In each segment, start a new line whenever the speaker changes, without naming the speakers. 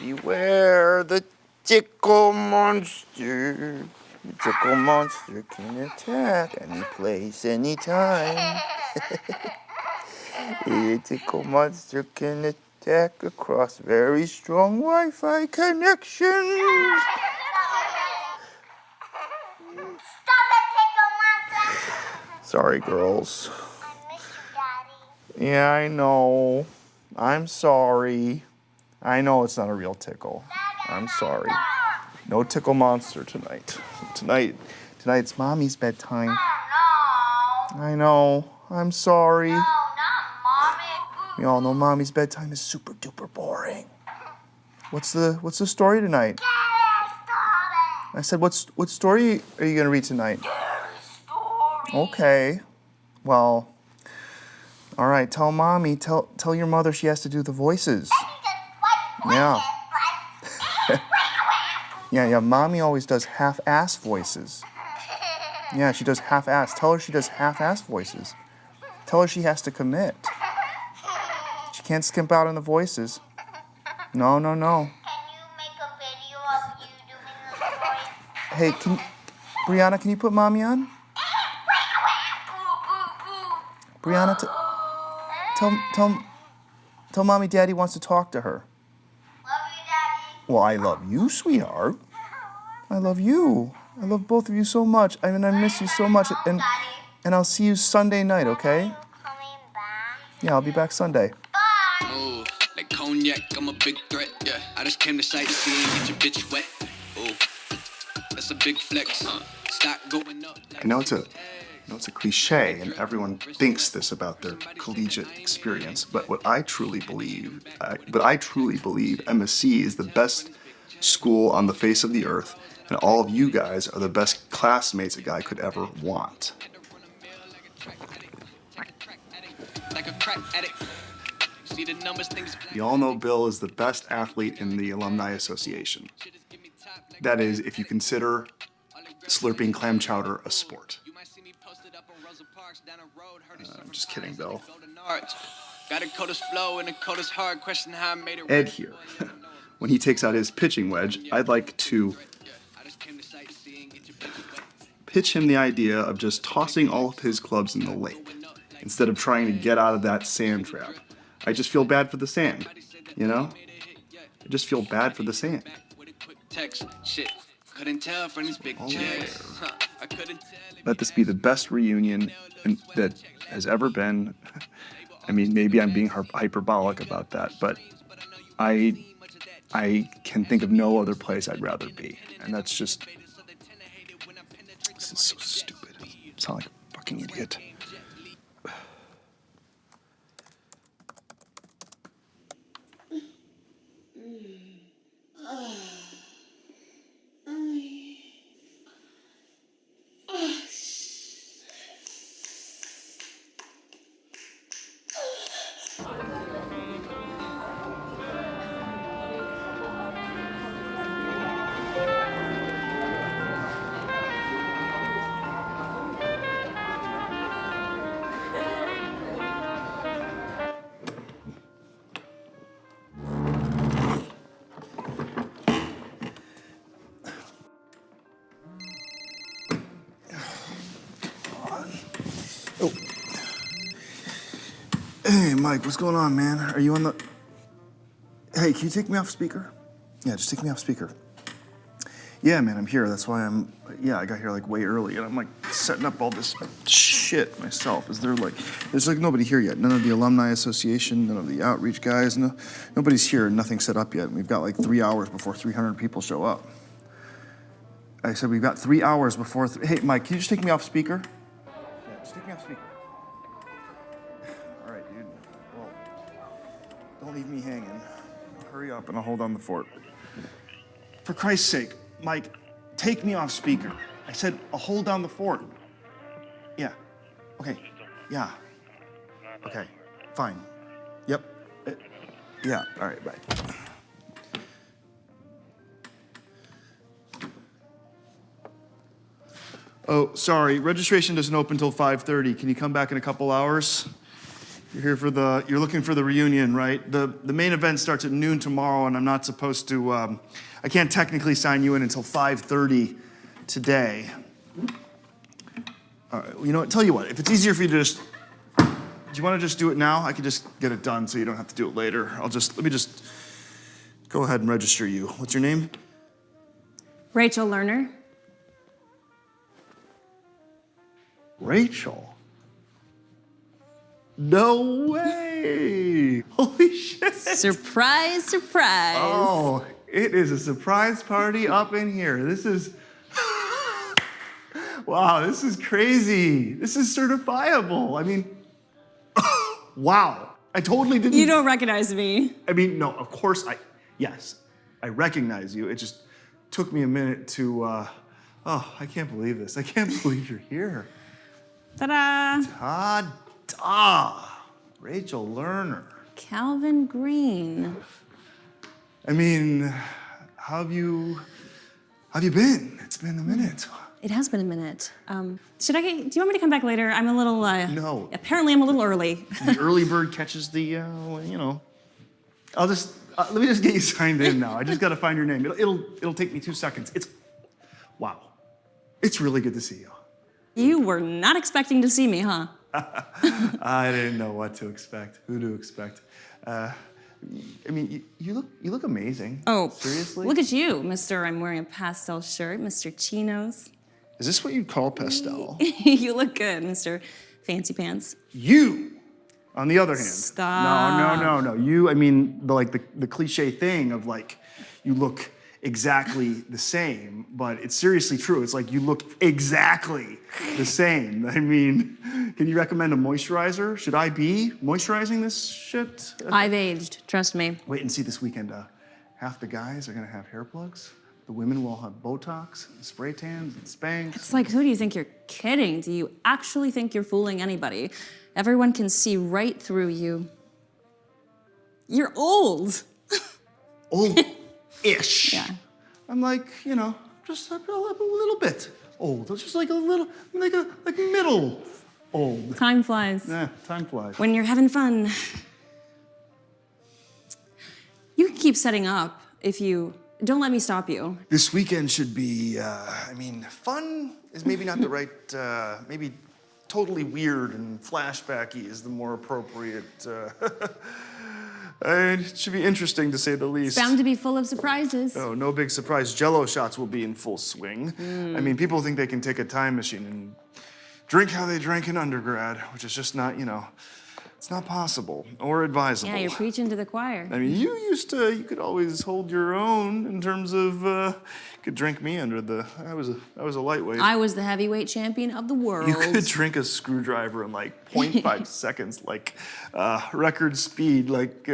Beware the tickle monster. The tickle monster can attack any place, anytime. The tickle monster can attack across very strong Wi-Fi connections. Sorry, girls.
I miss you, Daddy.
Yeah, I know. I'm sorry. I know it's not a real tickle. I'm sorry. No tickle monster tonight. Tonight's Mommy's bedtime.
Oh, no.
I know. I'm sorry.
No, not Mommy.
We all know Mommy's bedtime is super duper boring. What's the story tonight? I said, what story are you gonna read tonight? Okay. Well, all right, tell Mommy, tell your mother she has to do the voices. Yeah. Yeah, Mommy always does half-ass voices. Yeah, she does half-ass. Tell her she does half-ass voices. Tell her she has to commit. She can't skimp out on the voices. No.
Can you make a video of you doing the story?
Hey, Brianna, can you put Mommy on? Brianna, tell Mommy Daddy wants to talk to her.
Love you, Daddy.
Well, I love you, sweetheart. I love you. I love both of you so much. I mean, I miss you so much. And I'll see you Sunday night, okay?
Are you coming back?
Yeah, I'll be back Sunday.
Bye.
Ooh, like cognac, I'm a big threat, yeah. I just came to sightsee and get your bitch wet. Ooh, that's a big flex. Stock going up.
I know it's a cliche, and everyone thinks this about their collegiate experience. But what I truly believe MSC is the best school on the face of the earth, and all of you guys are the best classmates a guy could ever want.
Like a crack addict. See the numbers, things.
You all know Bill is the best athlete in the Alumni Association. That is, if you consider slurping clam chowder a sport. I'm just kidding, Bill.
Got a coldest flow and a coldest hard question how I made it.
Ed here. When he takes out his pitching wedge, I'd like to pitch him the idea of just tossing all of his clubs in the lake instead of trying to get out of that sand trap. I just feel bad for the sand, you know? I just feel bad for the sand. Let this be the best reunion that has ever been. I mean, maybe I'm being hyperbolic about that, but I can think of no other place I'd rather be. And that's just... This is so stupid. I sound like a fucking idiot. Oh. Hey, Mike, what's going on, man? Are you on the... Hey, can you take me off speaker? Yeah, just take me off speaker. Yeah, man, I'm here. That's why I got here like way early, and I'm like setting up all this shit myself. There's like nobody here yet. None of the Alumni Association, none of the outreach guys, nobody's here, nothing's set up yet. And we've got like 3 hours before 300 people show up. I said we've got 3 hours before, hey, Mike, can you just take me off speaker? Yeah, just take me off speaker. All right, dude. Well, don't leave me hanging. Hurry up and I'll hold on the fort. For Christ's sake, Mike, take me off speaker. I said I'll hold down the fort. Yeah. Okay. Yeah. Okay. Fine. Yep. Yeah. All right. Bye. Oh, sorry. Registration doesn't open until 5:30. Can you come back in a couple hours? You're looking for the reunion, right? The main event starts at noon tomorrow, and I'm not supposed to, I can't technically sign you in until 5:30 today. All right, you know what, tell you what, if it's easier for you to just, do you want to just do it now? I could just get it done so you don't have to do it later. Let me just go ahead and register you. What's your name?
Rachel Lerner.
Rachel? No way! Holy shit!
Surprise, surprise.
Oh, it is a surprise party up in here. This is, wow, this is crazy. This is certifiable. I mean, wow. I totally didn't.
You don't recognize me.
I mean, no, of course yes, I recognize you. It just took me a minute to, oh, I can't believe this. I can't believe you're here.
Ta-da.
Ta-da! Rachel Lerner.
Calvin Green.
I mean, how have you been? It's been a minute.
It has been a minute. Do you want me to come back later? I'm a little,
No.
Apparently I'm a little early.
The early bird catches the, you know. Let me just get you signed in now. I just gotta find your name. It'll take me 2 seconds. Wow. It's really good to see you.
You were not expecting to see me, huh?
I didn't know what to expect, who to expect. I mean, you look amazing.
Oh,
seriously?
Look at you, Mr. I'm wearing a pastel shirt, Mr. Chinos.
Is this what you'd call pastel?
You look good, Mr. Fancy Pants.
You, on the other hand.
Stop.
No. You, I mean, the cliche thing of like, you look exactly the same, but it's seriously true. It's like you look exactly the same. I mean, can you recommend a moisturizer? Should I be moisturizing this shit?
I've aged, trust me.
Wait and see this weekend. Half the guys are gonna have hair plugs. The women will have Botox, and spray tans, and Spanx.
It's like, who do you think you're kidding? Do you actually think you're fooling anybody? Everyone can see right through you. You're old.
Old-ish.
Yeah.
I'm like, you know, just a little bit old. Just like a little, like middle old.
Time flies.
Yeah, time flies.
When you're having fun. You can keep setting up if you... Don't let me stop you.
This weekend should be, fun is maybe not the right, maybe totally weird and flashbacky is the more appropriate. It should be interesting to say the least.
It's bound to be full of surprises.
Oh, no big surprise. Jell-O shots will be in full swing. I mean, people think they can take a time machine and drink how they drank in undergrad, which is just not, it's not possible or advisable.
Yeah, you're preaching to the choir.
I mean, you could always hold your own in terms of, you could drink me under I was a lightweight.
I was the heavyweight champion of the world.
You could drink a screwdriver in like 0.5 seconds, like record speed, like,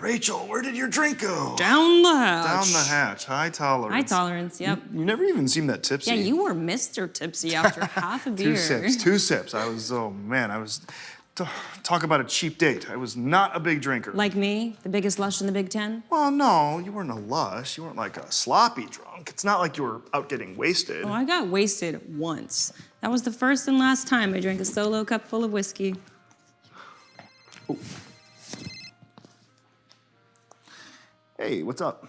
Rachel, where did your drink go?
Down the hatch.
Down the hatch, high tolerance.
High tolerance, yep.
You never even seemed that tipsy.
Yeah, you were Mr. Tipsy after half a beer.
Two sips. I was, talk about a cheap date. I was not a big drinker.
Like me, the biggest lush in the Big Ten?
Well, no, you weren't a lush. You weren't like a sloppy drunk. It's not like you were out getting wasted.
Oh, I got wasted once. That was the first and last time I drank a solo cup full of whiskey.
Oh. Hey, what's up?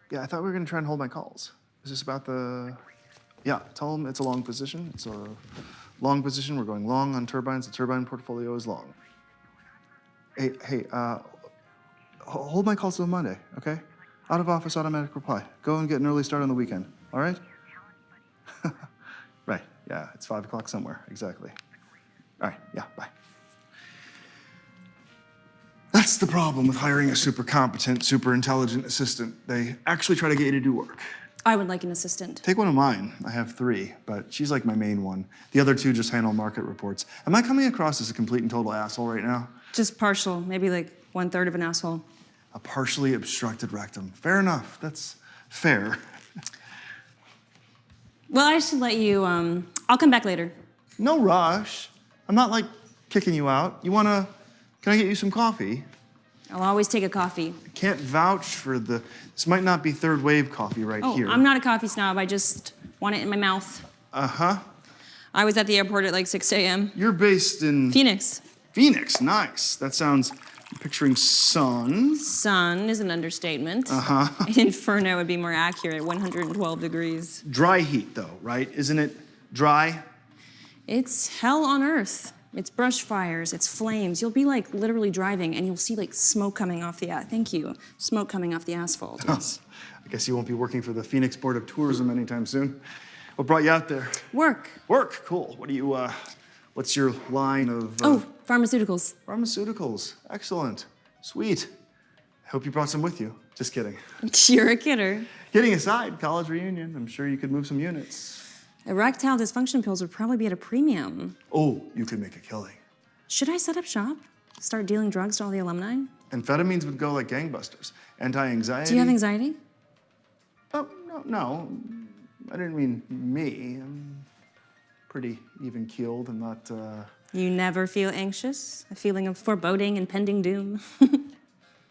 Yeah, I thought we were gonna try and hold my calls. Is this about the... Yeah, tell them it's a long position. It's a long position. We're going long on turbines. The turbine portfolio is long. Hey, hold my calls till Monday, okay? Out of office automatic reply. Go and get an early start on the weekend, all right? Right, yeah, it's 5 o'clock somewhere, exactly. All right, yeah, bye. That's the problem with hiring a super competent, super intelligent assistant. They actually try to get you to do work.
I would like an assistant.
Take one of mine. I have 3, but she's like my main one. The other 2 just handle market reports. Am I coming across as a complete and total asshole right now?
Just partial, maybe like 1/3 of an asshole.
A partially obstructed rectum. Fair enough. That's fair.
Well, I should let you, I'll come back later.
No rush. I'm not like kicking you out. Can I get you some coffee?
I'll always take a coffee.
I can't vouch for this might not be third wave coffee right here.
I'm not a coffee snob. I just want it in my mouth.
Uh-huh.
I was at the airport at like 6 a.m.
You're based in
Phoenix.
Phoenix. Nice. That sounds. I'm picturing sun.
Sun is an understatement.
Uh-huh.
Inferno would be more accurate, 112 degrees.
Dry heat, though, right? Isn't it dry?
It's hell on earth. It's brush fires, it's flames. You'll be like literally driving and you'll see like smoke coming off the, smoke coming off the asphalt. Yes.
I guess you won't be working for the Phoenix Board of Tourism anytime soon. What brought you out there?
Work.
Work, cool. What do you, what's your line of...
Pharmaceuticals.
Pharmaceuticals, excellent, sweet. I hope you brought some with you. Just kidding.
You're a kidder.
Kidding aside, college reunion, I'm sure you could move some units.
Erectile dysfunction pills would probably be at a premium.
Oh, you could make a killing.
Should I set up shop? Start dealing drugs to all the alumni?
Amphetamines would go like gangbusters. Anti-anxiety.
Do you have anxiety?
Oh, no. I didn't mean me. I'm pretty even-keeled and not,
You never feel anxious? A feeling of foreboding and pending doom?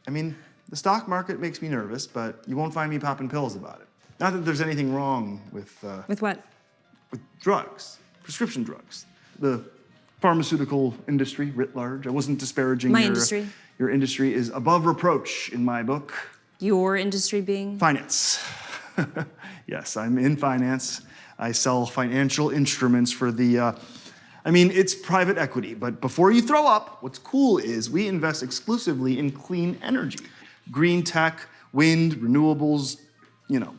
I mean, the stock market makes me nervous, but you won't find me popping pills about it. Not that there's anything wrong with...
With what?
With drugs, prescription drugs. The pharmaceutical industry writ large. I wasn't disparaging
My
your
industry?
Your industry is above reproach in my book.
Your industry being?
Finance. Yes, I'm in finance. I sell financial instruments for the, it's private equity, but before you throw up, what's cool is we invest exclusively in clean energy. Green tech, wind, renewables,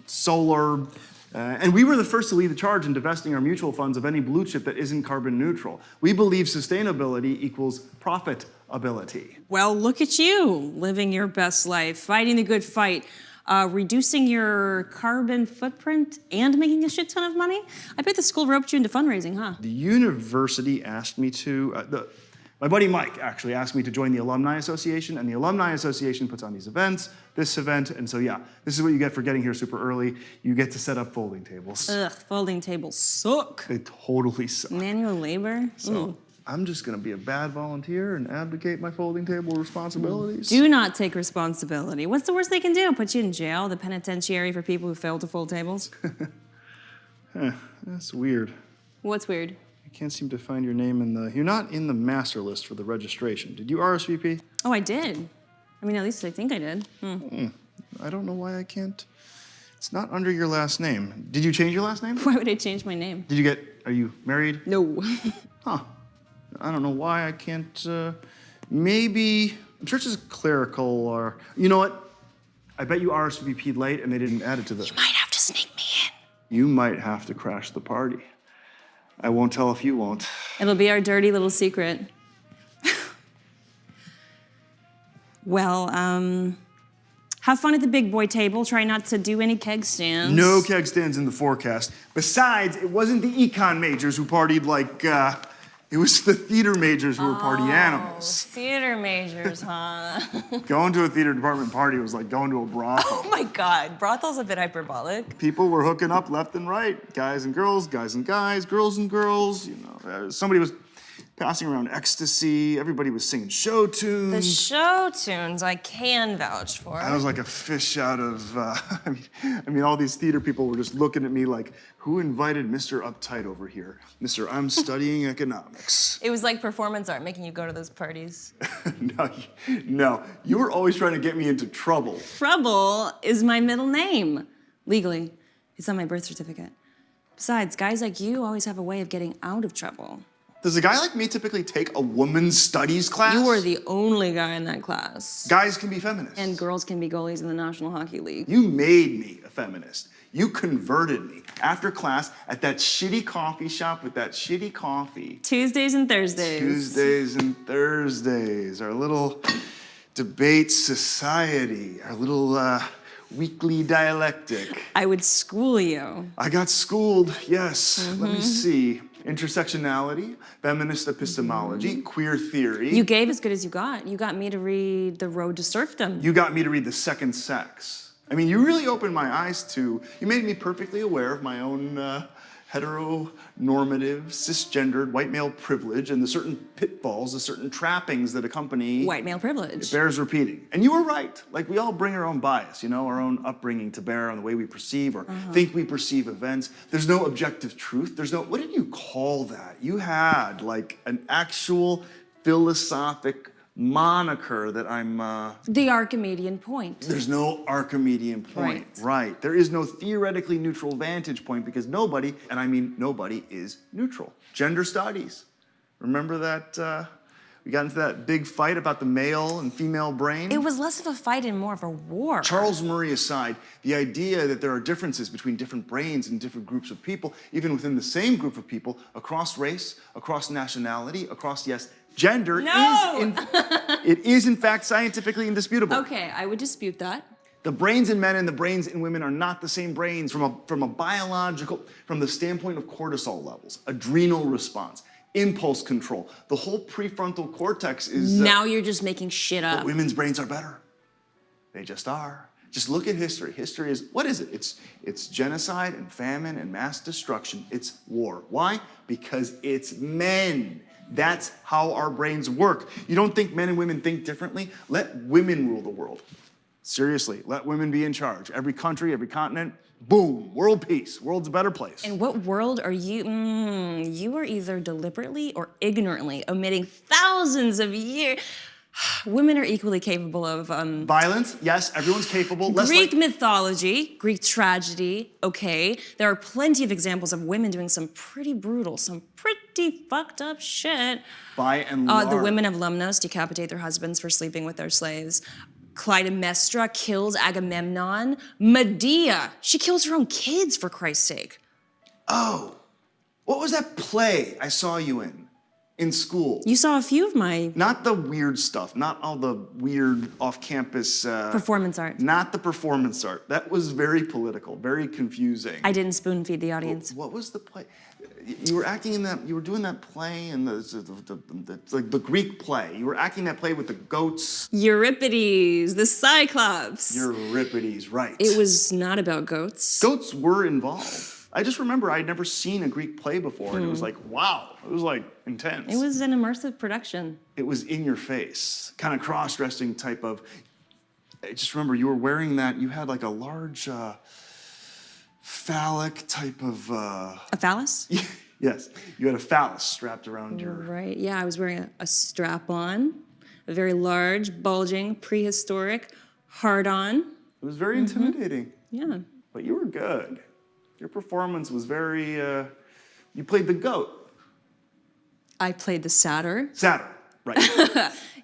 solar. And we were the first to lead the charge in divesting our mutual funds of any blue chip that isn't carbon neutral. We believe sustainability equals profitability.
Well, look at you, living your best life, fighting the good fight, reducing your carbon footprint and making a shit ton of money. I bet the school roped you into fundraising, huh?
The university asked me to, my buddy Mike actually asked me to join the Alumni Association, and the Alumni Association puts on these events, this event, and so yeah, this is what you get for getting here super early. You get to set up folding tables.
Ugh, folding tables suck.
They totally suck.
Manual labor?
So I'm just gonna be a bad volunteer and abdicate my folding table responsibilities.
Do not take responsibility. What's the worst they can do? Put you in jail, the penitentiary for people who fail to fold tables?
That's weird.
What's weird?
I can't seem to find your name in the... You're not in the master list for the registration. Did you RSVP?
Oh, I did. At least I think I did.
I don't know why I can't... It's not under your last name. Did you change your last name?
Why would I change my name?
Are you married?
No.
Huh. I don't know why I can't... maybe... I'm sure it's just clerical or... You know what? I bet you RSVP'd late and they didn't add it to the...
You might have to sneak me in.
You might have to crash the party. I won't tell if you won't.
It'll be our dirty little secret. Well, have fun at the big boy table. Try not to do any keg stands.
No keg stands in the forecast. Besides, it wasn't the econ majors who partied like, it was the theater majors who were party animals.
Theater majors, huh?
Going to a theater department party was like going to a brothel.
Oh my God, brothel's a bit hyperbolic.
People were hooking up left and right. Guys and girls, guys and guys, girls and girls. Somebody was passing around ecstasy. Everybody was singing show tunes.
The show tunes I can vouch for.
I was like a fish out of, all these theater people were just looking at me like, who invited Mr. Uptight over here? Mr. I'm studying economics.
It was like performance art making you go to those parties.
No, you were always trying to get me into trouble.
Trouble is my middle name. Legally, it's on my birth certificate. Besides, guys like you always have a way of getting out of trouble.
Does a guy like me typically take a women's studies class?
You were the only guy in that class.
Guys can be feminists.
And girls can be goalies in the National Hockey League.
You made me a feminist. You converted me after class at that shitty coffee shop with that shitty coffee.
Tuesdays and Thursdays.
Tuesdays and Thursdays. Our little debate society. Our little weekly dialectic.
I would school you.
I got schooled, yes. Let me see. Intersectionality, feminist epistemology, queer theory.
You gave as good as you got. You got me to read The Road to Serfdom.
You got me to read The Second Sex. You really opened my eyes to, you made me perfectly aware of my own heteronormative, cisgendered, white male privilege and the certain pitfalls, the certain trappings that accompany
White male privilege.
It bears repeating. And you were right. Like, we all bring our own bias, you know, our own upbringing to bear on the way we perceive or think we perceive events. There's no objective truth. There's no, what did you call that? You had like an actual philosophic moniker that I'm,
The Archimedean point.
there's no Archimedean point. Right. There is no theoretically neutral vantage point because nobody, and I mean nobody, is neutral. Gender studies. Remember that, we got into that big fight about the male and female brain?
It was less of a fight and more of a war.
Charles Murray aside, the idea that there are differences between different brains and different groups of people, even within the same group of people, across race, across nationality, across, yes, gender, it is in fact scientifically indisputable.
Okay, I would dispute that.
The brains in men and the brains in women are not the same brains from a biological, from the standpoint of cortisol levels, adrenal response, impulse control. The whole prefrontal cortex is...
Now you're just making shit up.
But women's brains are better. They just are. Just look at history. History is, what is it? It's genocide and famine and mass destruction. It's war. Why? Because it's men. That's how our brains work. You don't think men and women think differently? Let women rule the world. Seriously, let women be in charge. Every country, every continent, boom, world peace. World's a better place.
In what world are you? You are either deliberately or ignorantly omitting thousands of years. Women are equally capable of
violence, yes, everyone's capable.
Greek mythology, Greek tragedy, okay. There are plenty of examples of women doing some pretty brutal, some pretty fucked up shit.
By and large.
The women of Lemnos decapitate their husbands for sleeping with their slaves. Clytemnestra kills Agamemnon. Medea, she kills her own kids for Christ's sake.
Oh, what was that play I saw you in school?
You saw a few of my...
Not the weird stuff, not all the weird off-campus...
performance art.
Not the performance art. That was very political, very confusing.
I didn't spoon feed the audience.
What was the play? You were acting in that, you were doing that play in like the Greek play. You were acting that play with the goats.
Euripides, the Cyclops.
Euripides, right.
It was not about goats.
Goats were involved. I just remember I'd never seen a Greek play before, and it was like, wow, it was like intense.
It was an immersive production.
It was in your face, kind of cross-dressing type of, I just remember you were wearing that, you had like a large phallic type of...
A phallus?
Yes, you had a phallus strapped around your...
Right, yeah, I was wearing a strap-on, a very large, bulging, prehistoric hard-on.
It was very intimidating.
Yeah.
But you were good. Your performance was very, you played the goat.
I played the satyr.
Satyr, right.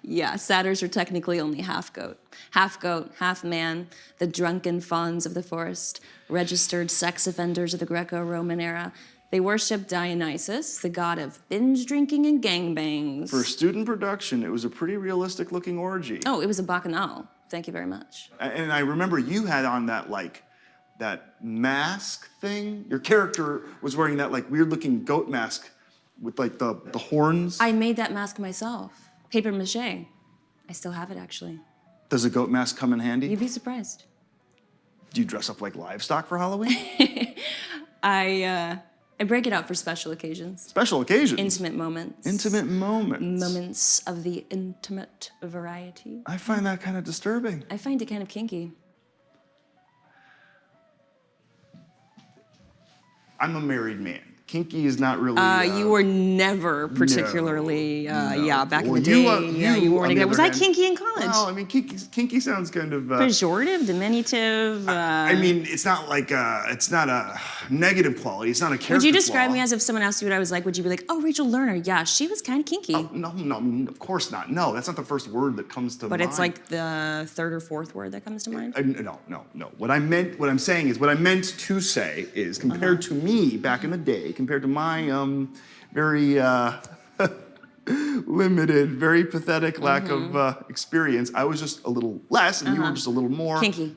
Yeah, satyrs are technically only half goat. Half goat, half man, the drunken fawns of the forest, registered sex offenders of the Greco-Roman era. They worshipped Dionysus, the god of binge drinking and gangbangs.
For student production, it was a pretty realistic looking orgy.
Oh, it was a bacchanal. Thank you very much.
And I remember you had on that that mask thing. Your character was wearing that like weird looking goat mask with like the horns.
I made that mask myself. Paper mache. I still have it actually.
Does a goat mask come in handy?
You'd be surprised.
Do you dress up like livestock for Halloween?
I break it out for special occasions.
Special occasions?
Intimate moments.
Intimate moments.
Moments of the intimate variety.
I find that kind of disturbing.
I find it kind of kinky.
I'm a married man. Kinky is not really...
You were never particularly,
no.
back
Well,
in the day. You weren't. Was I kinky in college?
Well, I mean, kinky sounds kind of...
Pejorative, diminutive.
I mean, it's not like, it's not a negative quality. It's not a character
Would you describe
flaw.
me as if someone asked you what I was like? Would you be like, oh, Rachel Lerner, yeah, she was kind of kinky.
Oh, no, of course not. No, that's not the first word that comes to mind.
But it's like the third or fourth word that comes to mind?
No. What I'm saying is, what I meant to say is, compared to me back in the day, compared to my very limited, very pathetic lack of experience, I was just a little less, and you were just a little more...
Kinky.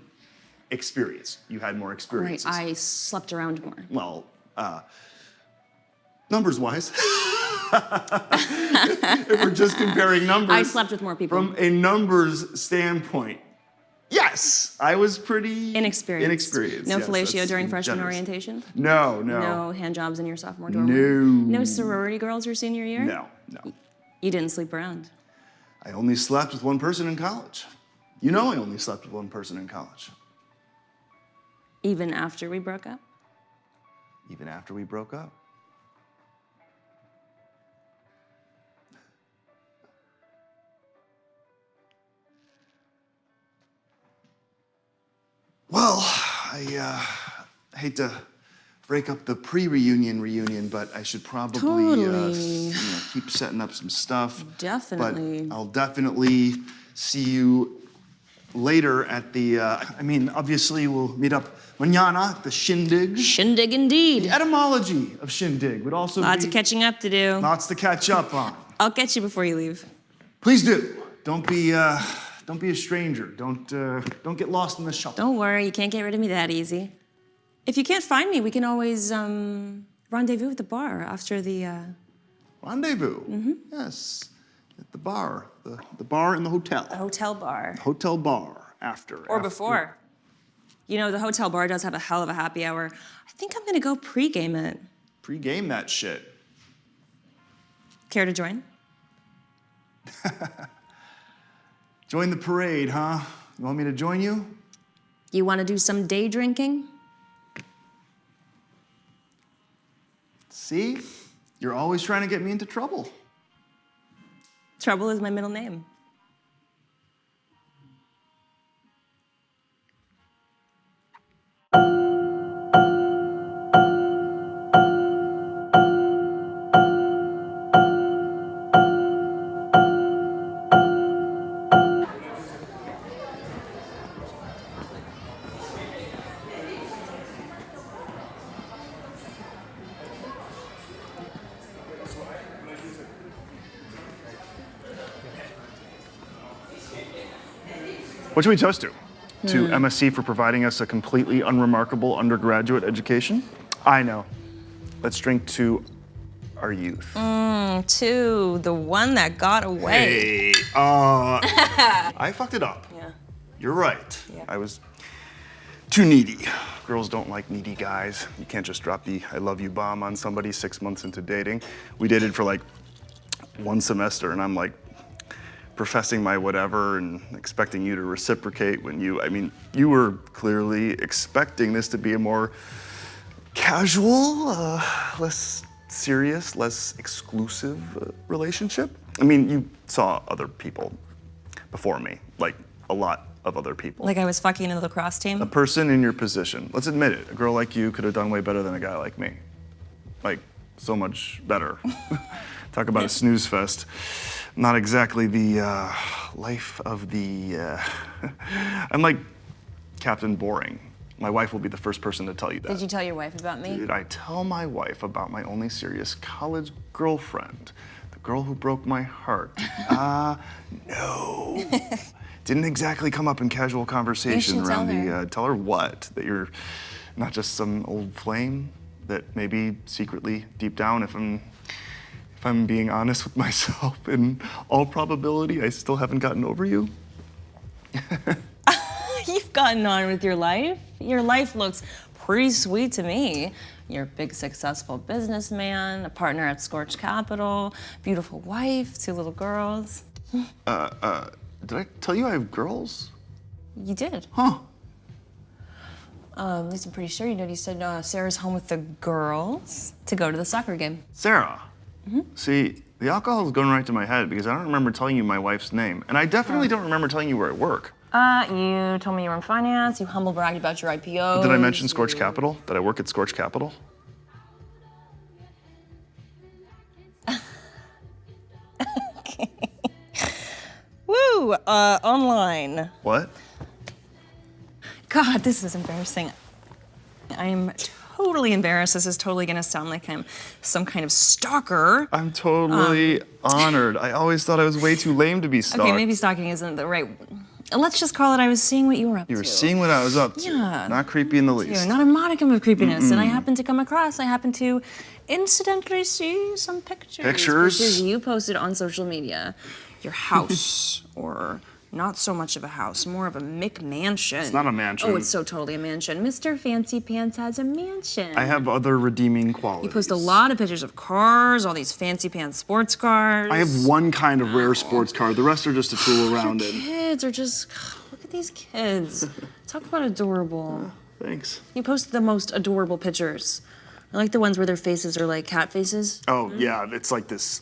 Experience. You had more experiences.
Right, I slept around more.
Well, numbers-wise. If we're just comparing numbers.
I slept with more people.
From a numbers standpoint,
Yes, I was pretty
Inexperienced.
Inexperienced.
No
yes,
fellatio
that's
during freshman
generous.
orientation?
No.
No hand jobs in your sophomore dorm?
No.
No sorority girls your senior year?
No.
You didn't sleep around?
I only slept with one person in college. You know I only slept with one person in college.
Even after we broke up?
Even after we broke up. Well, I hate to break up the pre-reunion, but I should probably
Totally.
Keep setting up some stuff.
Definitely.
But I'll definitely see you later at the, obviously we'll meet up mañana at the shindig.
Shindig indeed.
The etymology of shindig would also
Lots
be...
of catching up to do.
Lots to catch up on.
I'll catch you before you leave.
Please do. Don't be a stranger. Don't get lost in the shuffle.
Don't worry, you can't get rid of me that easy. If you can't find me, we can always rendezvous at the bar after the...
Rendezvous? Mm-hmm. Yes, at the bar. The bar in the hotel.
The hotel bar.
Hotel bar after.
Or before. You know, the hotel bar does have a hell of a happy hour. I think I'm gonna go pregame it.
Pre-game that shit.
Care to join?
Join the parade, huh? You want me to join you?
You wanna do some day drinking?
See? You're always trying to get me into trouble.
Trouble is my middle name.
What should we toast to? To MSC for providing us a completely unremarkable undergraduate education? I know. Let's drink to our youth.
To the one that got away.
Hey, I fucked it up.
Yeah.
You're right.
Yeah.
I was too needy. Girls don't like needy guys. You can't just drop the I love you bomb on somebody 6 months into dating. We dated for like 1 semester and I'm like professing my whatever and expecting you to reciprocate when you were clearly expecting this to be a more casual, less serious, less exclusive relationship. I mean, you saw other people before me, like a lot of other people.
Like I was fucking in the lacrosse team?
A person in your position. Let's admit it, a girl like you could have done way better than a guy like me. Like, so much better. Talk about a snooze fest. Not exactly the life of the... I'm like Captain Boring. My wife will be the first person to tell you that.
Did you tell your wife about me?
Did I tell my wife about my only serious college girlfriend? The girl who broke my heart? No. Didn't exactly come up in casual conversation
You should
around
tell her.
Tell her what? That you're not just some old flame? That maybe secretly, deep down, if I'm being honest with myself, in all probability, I still haven't gotten over you?
You've gotten on with your life. Your life looks pretty sweet to me. You're a big, successful businessman, a partner at Scorch Capital, beautiful wife, 2 little girls.
Did I tell you I have girls?
You did.
Huh.
At least I'm pretty sure you did. You said Sarah's home with the girls to go to the soccer game.
Sarah. See, the alcohol is going right to my head because I don't remember telling you my wife's name. And I definitely don't remember telling you where I work.
You told me you were in finance. You humble bragged about your IPO.
Did I mention Scorch Capital? Did I work at Scorch Capital?
Okay. Woo! Online.
What?
God, this is embarrassing. I'm totally embarrassed. This is totally gonna sound like I'm some kind of stalker.
I'm totally honored. I always thought I was way too lame to be stalked.
Okay, maybe stalking isn't the right. Let's just call it I was seeing what you were up to.
You were seeing what I was up to.
Yeah.
Not creepy in the least.
Not a modicum of creepiness. And I happened to incidentally see some pictures.
Pictures?
Pictures you posted on social media. Your house, or Not so much of a house, more of a McMansion.
It's not a mansion.
Oh, it's so totally a mansion. Mr. Fancy Pants has a mansion.
I have other redeeming qualities.
You post a lot of pictures of cars, all these fancy pants sports cars.
I have one kind of rare sports car. The rest are just a tool around it.
Kids are just, look at these kids. Talk about adorable.
Thanks.
You post the most adorable pictures. I like the ones where their faces are like cat faces.
Oh, yeah, it's like this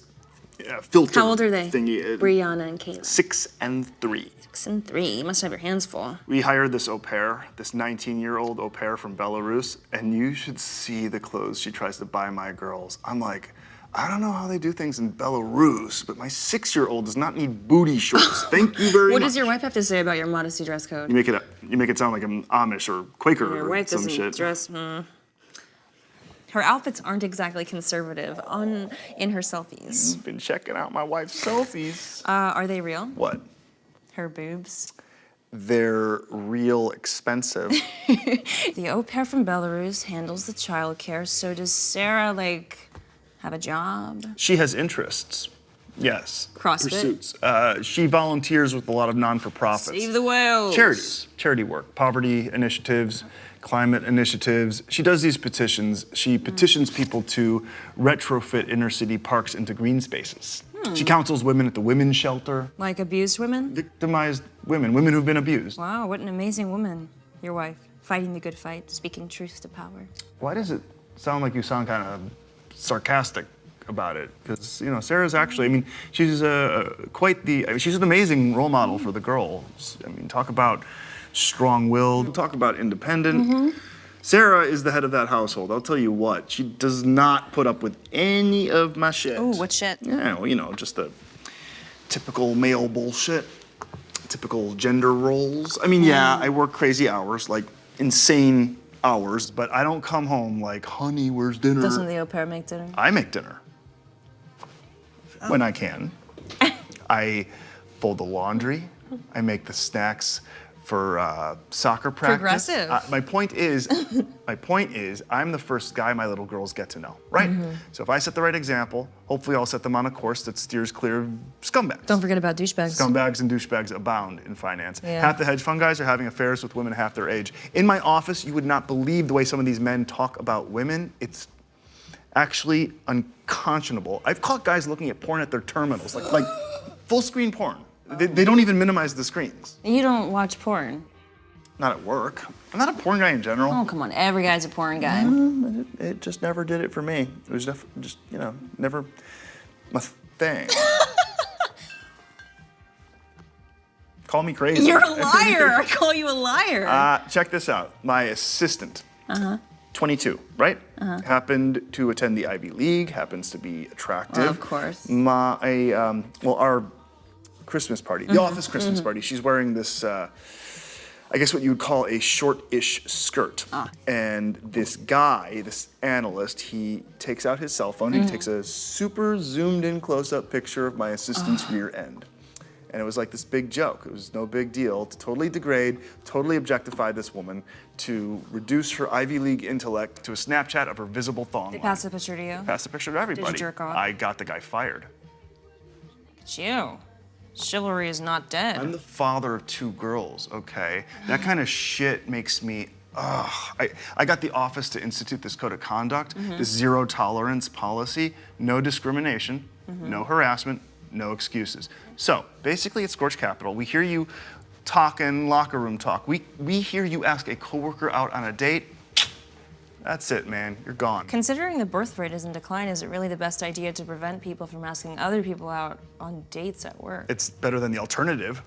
filter.
How old are they?
Thingy.
Brianna and Kayla.
6 and 3.
6 and 3. You must have your hands full.
We hired this au pair, this 19-year-old au pair from Belarus, and you should see the clothes she tries to buy my girls. I'm like, I don't know how they do things in Belarus, but my 6-year-old does not need booty shorts. Thank you very much.
What does your wife have to say about your modesty dress code?
You make it sound like I'm Amish or Quaker
Your
or
wife
some
doesn't
shit.
dress. Her outfits aren't exactly conservative in her selfies.
I've been checking out my wife's selfies.
Are they real?
What?
Her boobs?
They're real expensive.
The au pair from Belarus handles the childcare, so does Sarah, have a job?
She has interests. Yes.
CrossFit?
Pursuits. She volunteers with a lot of non-for-profits.
Save the whales.
Charities. Charity work. Poverty initiatives, climate initiatives. She does these petitions. She petitions people to retrofit inner city parks into green spaces. She counsels women at the women's shelter.
Like abused women?
Victimized women who've been abused.
Wow, what an amazing woman. Your wife, fighting the good fight, speaking truth to power.
Why does it sound like you sound kind of sarcastic about it? Because, Sarah's actually, she's she's an amazing role model for the girls. Talk about strong-willed, talk about independent. Sarah is the head of that household. I'll tell you what, she does not put up with any of my shit.
Ooh, what shit?
Yeah, well, just the typical male bullshit, typical gender roles. Yeah, I work crazy hours, like insane hours, but I don't come home like, honey, where's dinner?
Doesn't the au pair make dinner?
I make dinner. When I can. I fold the laundry. I make the snacks for soccer practice.
Progressive.
My point is, I'm the first guy my little girls get to know, right? So if I set the right example, hopefully I'll set them on a course that steers clear of scumbags.
Don't forget about douchebags.
Scumbags and douchebags abound in finance.
Yeah.
Half the hedge fund guys are having affairs with women half their age. In my office, you would not believe the way some of these men talk about women. It's actually unconscionable. I've caught guys looking at porn at their terminals, like full screen porn. They don't even minimize the screens.
You don't watch porn?
Not at work. I'm not a porn guy in general.
Oh, come on. Every guy's a porn guy.
It just never did it for me. It was just, never my thing. Call me crazy.
You're a liar. I call you a liar.
Check this out. My assistant, 22, right? Happened to attend the Ivy League, happens to be attractive.
Of course.
Our Christmas party, the office Christmas party, she's wearing this, I guess what you would call a short-ish skirt. And this guy, this analyst, he takes out his cell phone, he takes a super zoomed-in close-up picture of my assistant's rear end. And it was like this big joke. It was no big deal to totally degrade, totally objectify this woman, to reduce her Ivy League intellect to a Snapchat of her visible thong
They
line.
passed the picture to you?
Passed the picture to everybody.
jerk off?
I got the guy fired.
It's you. Chivalry is not dead.
I'm the father of 2 girls, okay? That kind of shit makes me, I got the office to institute this code of conduct, this zero tolerance policy, no discrimination, no harassment, no excuses. So basically it's Scorch Capital. We hear you talking locker room talk. We hear you ask a coworker out on a date. That's it, man. You're gone.
Considering the birth rate is in decline, is it really the best idea to prevent people from asking other people out on dates at work?
It's better than the alternative,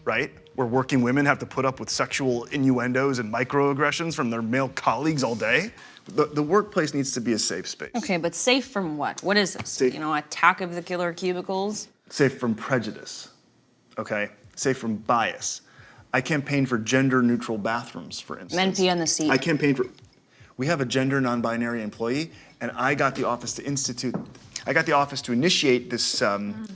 right? Where working women have to put up with sexual innuendos and microaggressions from their male colleagues all day. The workplace needs to be a safe space.
Okay, but safe from what? What is this?
Safe-
Attack of the killer cubicles?
Safe from prejudice, okay? Safe from bias. I campaign for gender-neutral bathrooms, for instance.
Men pee on the seat.
I campaign for. We have a gender non-binary employee, and I got the office to initiate this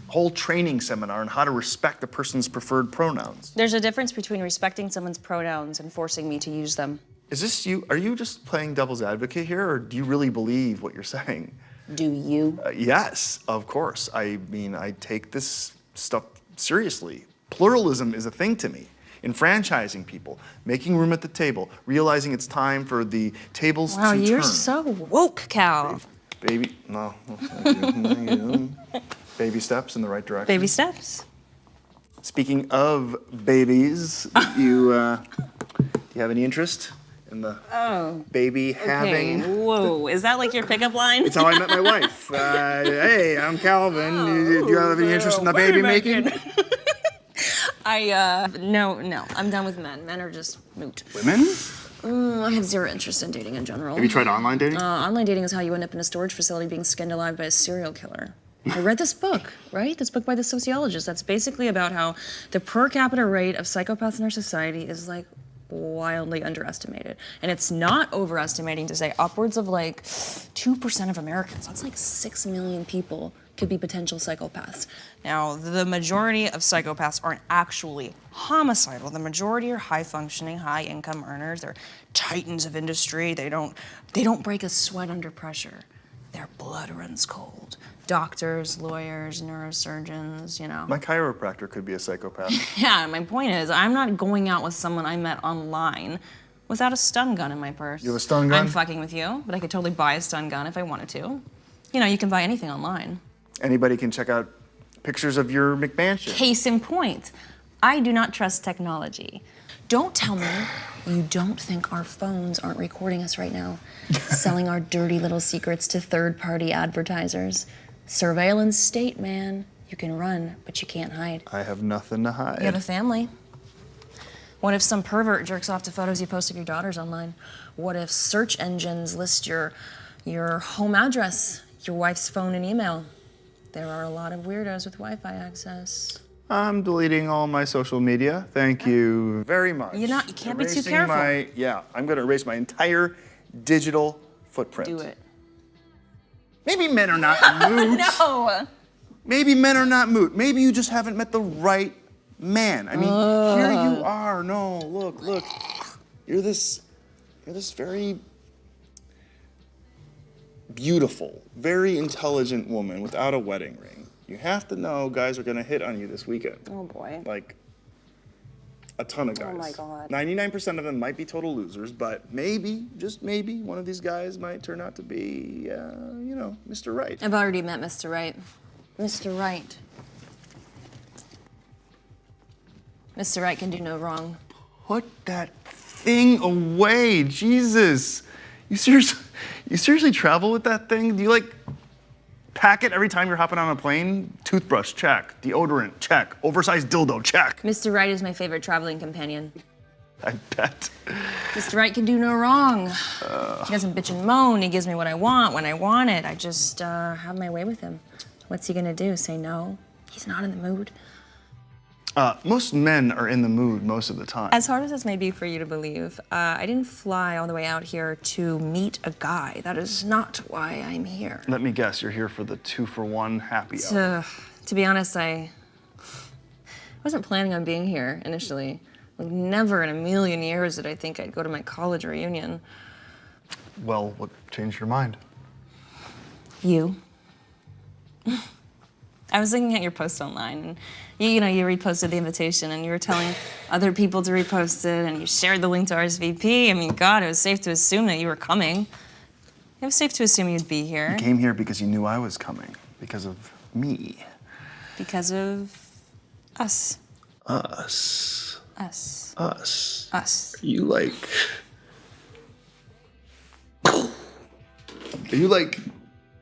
whole training seminar on how to respect a person's preferred pronouns.
There's a difference between respecting someone's pronouns and forcing me to use them.
Is this you? Are you just playing devil's advocate here, or do you really believe what you're saying?
Do you?
Yes, of course. I take this stuff seriously. Pluralism is a thing to me. Enfranchising people, making room at the table, realizing it's time for the tables
Wow,
to turn.
you're so woke, Cal.
Baby, no. Thank you. Baby steps in the right direction.
Baby steps.
Speaking of babies, do you have any interest in the baby having?
Whoa, is that like your pickup line?
It's how I met my wife. Hey, I'm Calvin. Do you have any interest in the baby making?
No, I'm done with men. Men are just moot.
Women?
I have zero interest in dating in general.
Have you tried online dating?
Online dating is how you end up in a storage facility being skinned alive by a serial killer. I read this book, right? This book by the sociologist that's basically about how the per capita rate of psychopaths in our society is like wildly underestimated. And it's not overestimating to say upwards of like 2% of Americans, that's like 6 million people, could be potential psychopaths. Now, the majority of psychopaths aren't actually homicidal. The majority are high-functioning, high-income earners. They're titans of industry. They don't break a sweat under pressure. Their blood runs cold. Doctors, lawyers, neurosurgeons, you know.
My chiropractor could be a psychopath.
Yeah, my point is, I'm not going out with someone I met online without a stun gun in my purse.
You have a stun gun?
I'm fucking with you, but I could totally buy a stun gun if I wanted to. You know, you can buy anything online.
Anybody can check out pictures of your McMansion.
Case in point, I do not trust technology. Don't tell me you don't think our phones aren't recording us right now, selling our dirty little secrets to third-party advertisers. Surveillance state, man. You can run, but you can't hide.
I have nothing to hide.
You have a family. What if some pervert jerks off to photos you post of your daughters online? What if search engines list your home address, your wife's phone and email? There are a lot of weirdos with Wi-Fi access.
I'm deleting all my social media. Thank you very much.
You can't be too
Erasing
careful.
I'm gonna erase my entire digital footprint.
Do it.
Maybe men are not moot.
No!
Maybe men are not moot. Maybe you just haven't met the right man. I mean, here you are. No, look. You're this very beautiful, very intelligent woman without a wedding ring. You have to know guys are gonna hit on you this weekend.
Oh boy.
Like, a ton of guys.
Oh my God.
99% of them might be total losers, but maybe, just maybe, one of these guys might turn out to be, Mr. Right.
I've already met Mr. Right. Mr. Right. Mr. Right can do no wrong.
Put that thing away, Jesus. You seriously travel with that thing? Do you pack it every time you're hopping on a plane? Toothbrush, check. Deodorant, check. Oversized dildo, check.
Mr. Right is my favorite traveling companion.
I bet.
Mr. Right can do no wrong. He doesn't bitch and moan. He gives me what I want when I want it. I just have my way with him. What's he gonna do? Say no? He's not in the mood.
Most men are in the mood most of the time.
As hard as this may be for you to believe, I didn't fly all the way out here to meet a guy. That is not why I'm here.
Let me guess, you're here for the 2-for-1 happy hour.
To be honest, I wasn't planning on being here initially. Never in a million years did I think I'd go to my college reunion.
Well, what changed your mind?
You. I was looking at your post online, and you reposted the invitation, and you were telling other people to repost it, and you shared the link to RSVP. I mean, God, it was safe to assume that you were coming. It was safe to assume you'd be here.
You came here because you knew I was coming, because of me.
Because of us.
Us.
Us.
Us.
Us.
Are you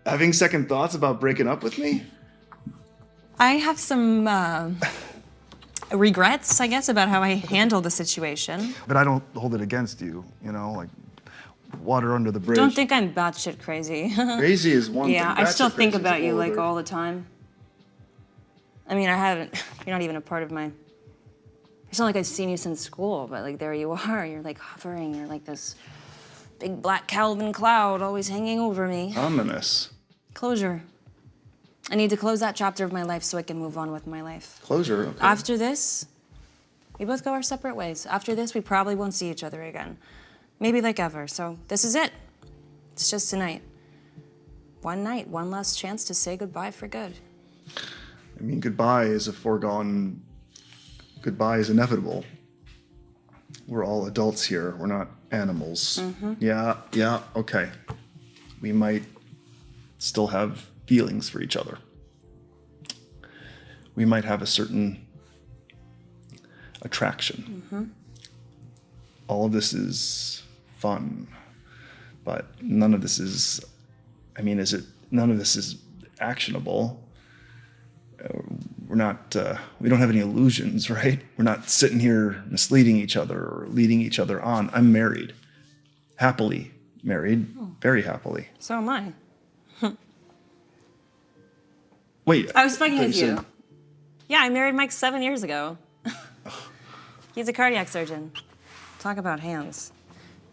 having second thoughts about breaking up with me?
I have some regrets, I guess, about how I handled the situation.
But I don't hold it against you, water under the bridge.
Don't think I'm batshit crazy.
Crazy is one thing.
Yeah, I still
Batshit
think
crazy is
about you
older.
all the time. I mean, you're not even a part of my, it's not like I've seen you since school, but there you are, you're hovering, you're like this big black Calvin cloud always hanging over me.
Ominous.
Closure. I need to close that chapter of my life so I can move on with my life.
Closure, okay.
After this, we both go our separate ways. After this, we probably won't see each other again. Maybe ever, so this is it. It's just tonight. One night, one last chance to say goodbye for good.
I mean, goodbye is a foregone
goodbye is inevitable. We're all adults here. We're not animals. Yeah, okay. We might still have feelings for each other. We might have a certain attraction. All of this is fun, but none of this is, none of this is actionable. We're not, we don't have any illusions, right? We're not sitting here misleading each other or leading each other on. I'm married, happily married, very happily.
So am I.
Wait.
I was fucking
thought
with
you
you.
said-
Yeah, I married Mike 7 years ago. He's a cardiac surgeon. Talk about hands.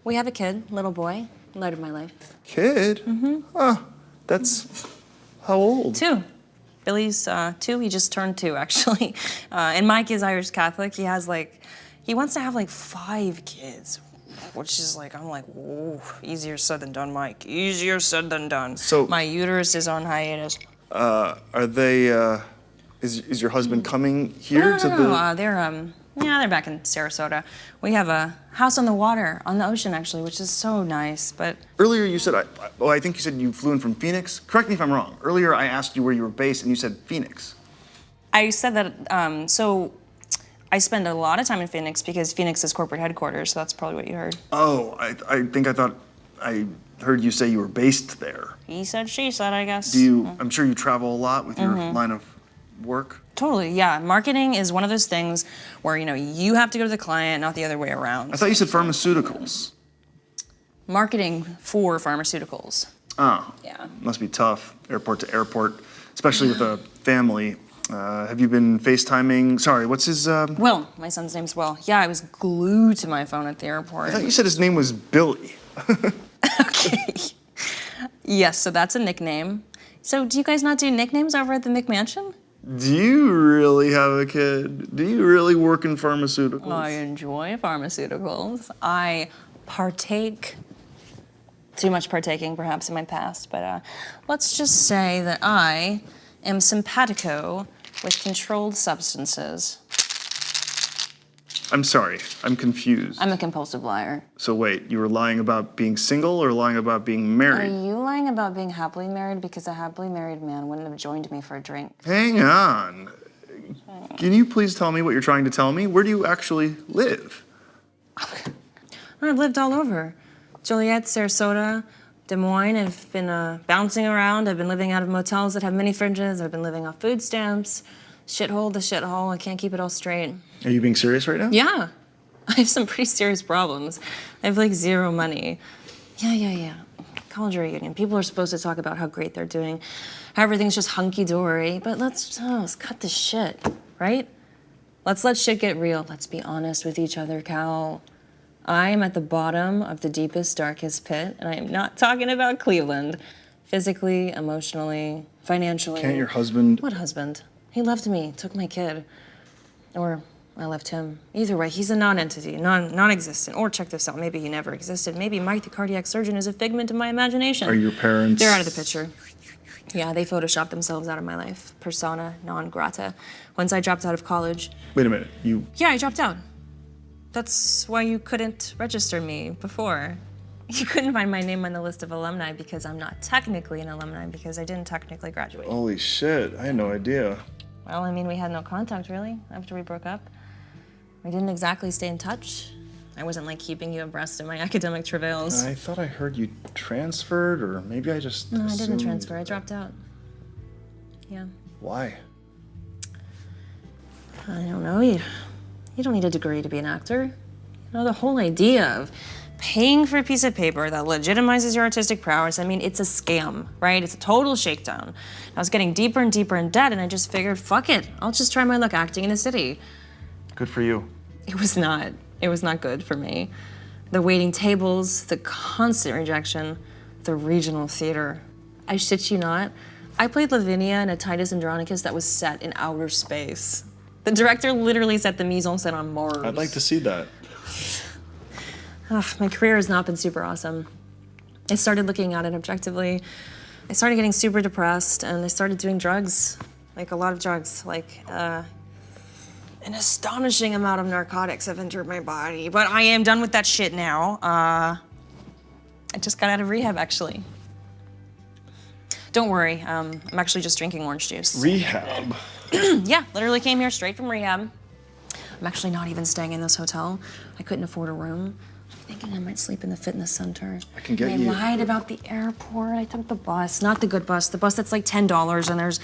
We have a kid, little boy, light of my life.
Kid? Huh. That's, how old?
2. Billy's 2, he just turned 2, actually. And Mike is Irish Catholic. He wants to have 5 kids, which is I'm like, whoa, easier said than done, Mike. Easier said than done.
So-
my uterus is on hiatus.
Are they, is your husband coming here to the...
No, they're back in Sarasota. We have a house on the water, on the ocean, actually, which is so nice, but...
Earlier you said, I think you said you flew in from Phoenix. Correct me if I'm wrong. Earlier I asked you where you were based and you said Phoenix.
I said that, so I spend a lot of time in Phoenix because Phoenix is corporate headquarters, so that's probably what you heard.
Oh, I thought I heard you say you were based there.
He said, she said, I guess.
I'm sure you travel a lot with your line of work.
Totally, yeah. Marketing is one of those things where, you have to go to the client, not the other way around.
I thought you said pharmaceuticals.
Marketing for pharmaceuticals.
Oh.
Yeah.
Must be tough, airport to airport, especially with a family. Have you been FaceTiming? Sorry, what's his...
Will, my son's name's Will. Yeah, I was glued to my phone at the airport.
I thought you said his name was Billy.
Okay. Yes, so that's a nickname. So do you guys not do nicknames over at the McMansion?
Do you really have a kid? Do you really work in pharmaceuticals?
I enjoy pharmaceuticals. I partake, too much partaking perhaps in my past, but let's just say that I am simpatico with controlled substances.
I'm sorry, I'm confused.
I'm a compulsive liar.
So wait, you were lying about being single or lying about being
Are
married?
you lying about being happily married? Because a happily married man wouldn't have joined me for a drink.
Hang on. Can you please tell me what you're trying to tell me? Where do you actually live?
I've lived all over. Joliet, Sarasota, Des Moines. I've been bouncing around. I've been living out of motels that have mini fridges. I've been living off food stamps. Shithole to shithole. I can't keep it all straight.
Are you being serious right now?
Yeah. I have some pretty serious problems. I have 0 money. Yeah. College reunion. People are supposed to talk about how great they're doing, how everything's just hunky-dory, but let's cut the shit, right? Let's let shit get real. Let's be honest with each other, Cal. I am at the bottom of the deepest, darkest pit, and I am not talking about Cleveland. Physically, emotionally, financially.
Can't your husband...
What husband? He left me, took my kid. Or I left him. Either way, he's a non-entity, non-existent. Or check this out, maybe he never existed. Maybe Mike the cardiac surgeon is a figment of my imagination.
Are your parents...
They're out of the picture. Yeah, they photoshopped themselves out of my life. Persona non grata. Once I dropped out of college.
Wait a minute,
Yeah, I dropped out. That's why you couldn't register me before. You couldn't find my name on the list of alumni because I'm not technically an alumni because I didn't technically graduate.
Holy shit, I had no idea.
Well, I mean, we had no contact, really, after we broke up. We didn't exactly stay in touch. I wasn't, keeping you abreast of my academic travails.
I thought I heard you transferred, or maybe I just
No, I didn't
assumed-
transfer. I dropped out. Yeah.
Why?
I don't know. You don't need a degree to be an actor. The whole idea of paying for a piece of paper that legitimizes your artistic prowess, it's a scam, right? It's a total shakedown. I was getting deeper and deeper in debt, and I just figured, fuck it. I'll just try my luck acting in a city.
Good for you.
It was not. It was not good for me. The waiting tables, the constant rejection, the regional theater. I shit you not. I played Lavinia in a Titus Andronicus that was set in outer space. The director literally set the mise en scène on Mars.
I'd like to see that.
My career has not been super awesome. I started looking at it objectively. I started getting super depressed, and I started doing drugs. A lot of drugs.
An astonishing amount of narcotics have entered my body, but I am done with that shit now. I just got out of rehab, actually. Don't worry, I'm actually just drinking orange juice.
Rehab?
Yeah, literally came here straight from rehab. I'm actually not even staying in this hotel. I couldn't afford a room. I'm thinking I might sleep in the fitness center.
I can get
and
you.
I lied about the airport. I took the bus, not the good bus, the bus that's like $10 and there's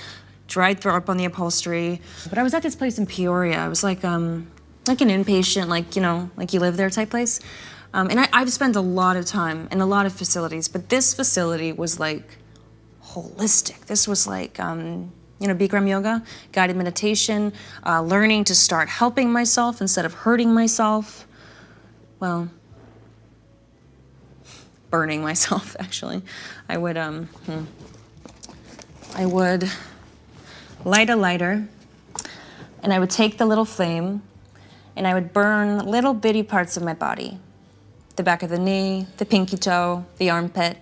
dried throw up on the upholstery. But I was at this place in Peoria. I was like an inpatient, like, you know, like you live there type place. And I've spent a lot of time in a lot of facilities, but this facility was like holistic. This was like, you know, Bikram yoga, guided meditation, learning to start helping myself instead of hurting myself. Well, burning myself, actually. I would light a lighter, and I would take the little flame, and I would burn little bitty parts of my body. The back of the knee, the pinky toe, the armpit.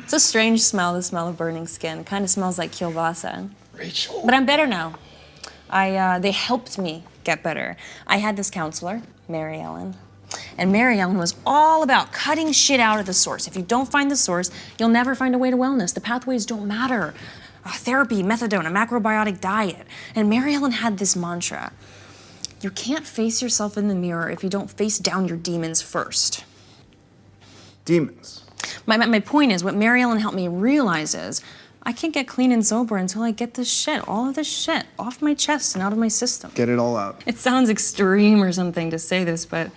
It's a strange smell, the smell of burning skin. It kind of smells like kielbasa.
Rachel.
But I'm better now. They helped me get better. I had this counselor, Mary Ellen, and Mary Ellen was all about cutting shit out of the source. If you don't find the source, you'll never find a way to wellness. The pathways don't matter. Therapy, methadone, a macrobiotic diet. And Mary Ellen had this mantra: you can't face yourself in the mirror if you don't face down your demons first.
Demons?
My point is, what Mary Ellen helped me realize is, I can't get clean and sober until I get this shit, all of this shit, off my chest and out of my system.
Get it all out.
It sounds extreme or something to say this, but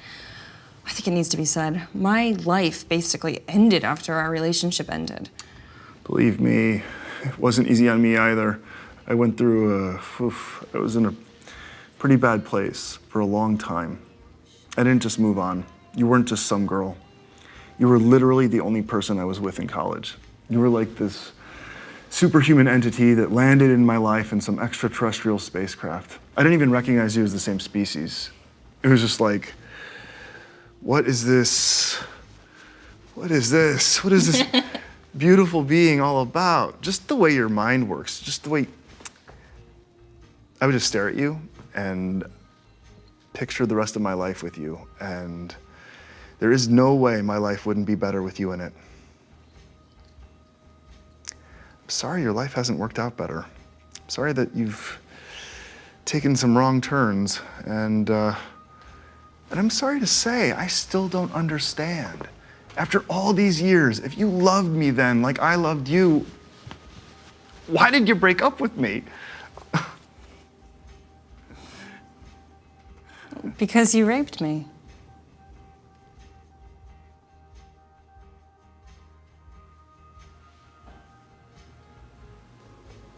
I think it needs to be said. My life basically ended after our relationship ended.
Believe me, it wasn't easy on me either. I went through I was in a pretty bad place for a long time. I didn't just move on. You weren't just some girl. You were literally the only person I was with in college. You were like this superhuman entity that landed in my life in some extraterrestrial spacecraft. I didn't even recognize you as the same species. It was just like, what is this? What is this? What is this beautiful being all about? Just the way your mind works, just the way... I would just stare at you and picture the rest of my life with you, and there is no way my life wouldn't be better with you in it. I'm sorry your life hasn't worked out better. I'm sorry that you've taken some wrong turns, and I'm sorry to say, I still don't understand. After all these years, if you loved me then like I loved you, why did you break up with me?
Because you raped me.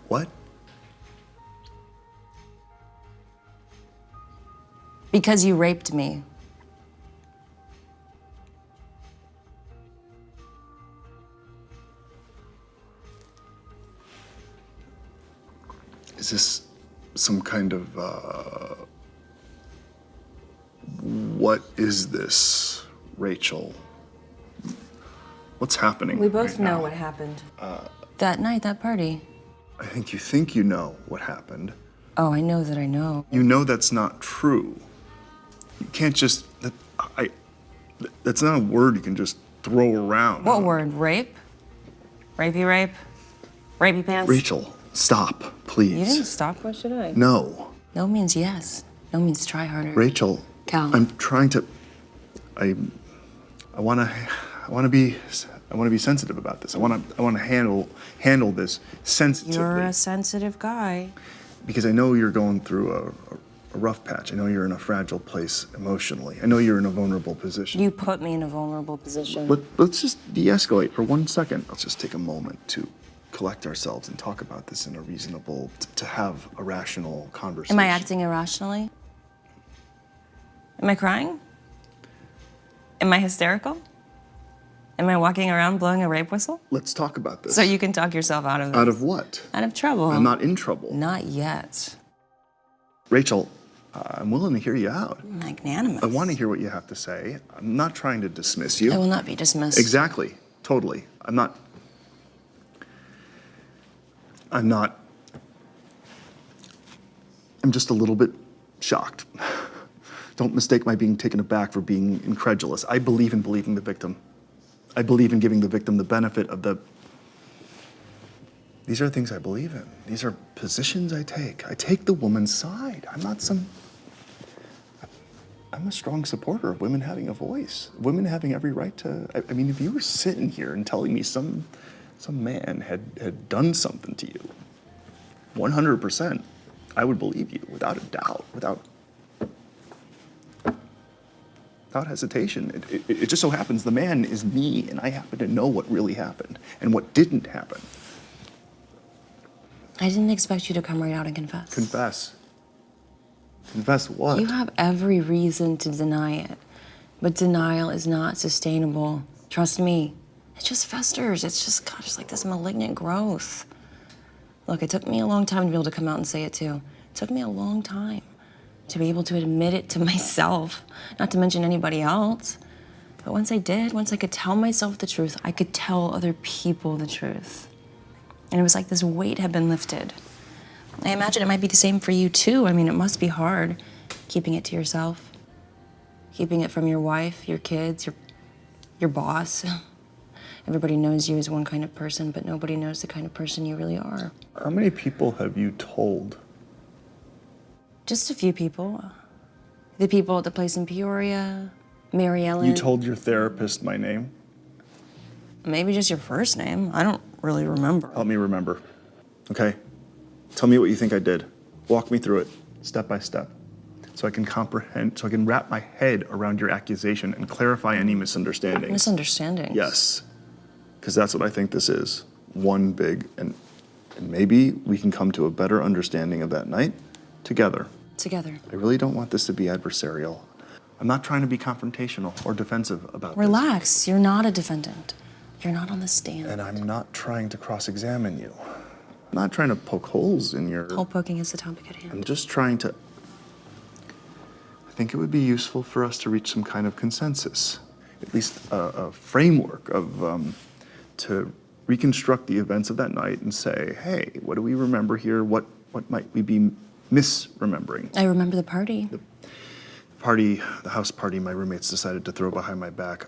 What?
Because you raped me.
Is this some kind of, what is this, Rachel? What's happening?
We both
right
know
now?
what happened. That night, that party.
I think you know what happened.
Oh, I know that I know.
You know that's not true. You can't just, that's not a word you can just throw around.
What word? Rape? Rapey rape? Rapey pants?
Rachel, stop, please.
You didn't stop, why should I?
No.
No means yes. No means try harder.
Rachel,
Cal.
I'm trying to, I want to be sensitive about this. I want to handle this sensitively.
You're a sensitive guy.
Because I know you're going through a rough patch. I know you're in a fragile place emotionally. I know you're in a vulnerable position.
You put me in a vulnerable position.
Let's just de-escalate for 1 second. Let's just take a moment to collect ourselves and talk about this in a reasonable, to have a rational conversation.
Am I acting irrationally? Am I crying? Am I hysterical? Am I walking around blowing a rape whistle?
Let's talk about this.
So you can talk yourself out of this.
Out of what?
Out of trouble.
I'm not in trouble.
Not yet.
Rachel, I'm willing to hear you out.
Magnanimous.
I want to hear what you have to say. I'm not trying to dismiss you.
I will not be dismissed.
Exactly. Totally. I'm not.
am just a little bit shocked. Don't mistake my being taken aback for being incredulous. I believe in believing the victim. I believe in giving the victim the benefit of the... These are things I believe in. These are positions I take. I take the woman's side. I'm not some... I'm a strong supporter of women having a voice. Women having every right to... I mean, if you were sitting here and telling me some man had done something to you, 100%, I would believe you without a doubt, without hesitation. It just so happens the man is me, and I happen to know what really happened and what didn't happen.
I didn't expect you to come right out and confess.
Confess. Confess what?
You have every reason to deny it, but denial is not sustainable. Trust me. It just festers. It's just, God, it's like this malignant growth. Look, it took me a long time to be able to come out and say it too. It took me a long time to be able to admit it to myself, not to mention anybody else. But once I did, once I could tell myself the truth, I could tell other people the truth. And it was like this weight had been lifted. I imagine it might be the same for you too. I mean, it must be hard keeping it to yourself, keeping it from your wife, your kids, your boss. Everybody knows you as one kind of person, but nobody knows the kind of person you really are.
How many people have you told?
Just a few people. The people at the place in Peoria, Mary Ellen.
You told your therapist my name?
Maybe just your first name. I don't really remember.
Help me remember, okay? Tell me what you think I did. Walk me through it, step by step, so I can comprehend, so I can wrap my head around your accusation and clarify any misunderstandings.
Misunderstandings?
Yes, because that's what I think this is. One big, and maybe we can come to a better understanding of that night together.
Together.
I really don't want this to be adversarial. I'm not trying to be confrontational or defensive about
Relax, you're not a defendant. You're not on the stand.
And I'm not trying to cross-examine you. I'm not trying to poke holes in your...
Hole poking is the topic at hand.
I'm just trying to... I think it would be useful for us to reach some kind of consensus, at least a framework of, to reconstruct the events of that night and say, hey, what do we remember here? What might we be misremembering?
I remember the party.
The house party my roommates decided to throw behind my back.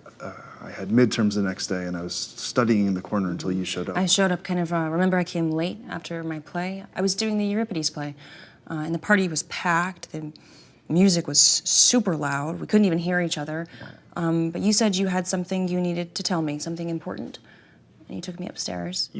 I had midterms the next day, and I was studying in the corner until you showed up.
I showed up kind of, remember I came late after my play? I was doing the Euripides play, and the party was packed. The music was super loud. We couldn't even hear each other. But you said you had something you needed to tell me, something important, and you took me upstairs.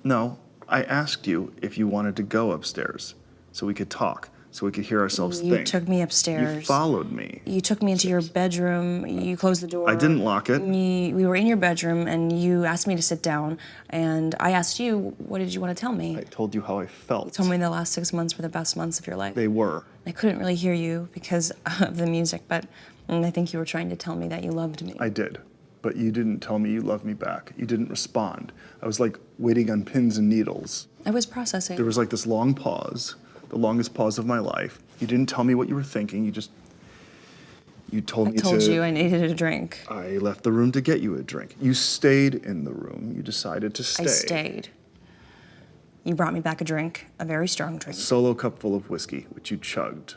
No, I asked you if you wanted to go upstairs so we could talk, so we could hear ourselves think.
You took me upstairs.
You followed me.
You took me into your bedroom. You closed the door.
I didn't lock it.
We were in your bedroom, and you asked me to sit down, and I asked you, what did you want to tell me?
I told you how I felt.
You told me the last 6 months were the best months of your life.
They were.
I couldn't really hear you because of the music, but I think you were trying to tell me that you loved me.
I did, but you didn't tell me you loved me back. You didn't respond. I was like waiting on pins and needles.
I was processing.
There was like this long pause, the longest pause of my life. You didn't tell me what you were thinking. You told me to...
I told you I needed a drink.
I left the room to get you a drink. You stayed in the room. You decided to stay.
I stayed. You brought me back a drink, a very strong drink.
A solo cup full of whiskey, which you chugged.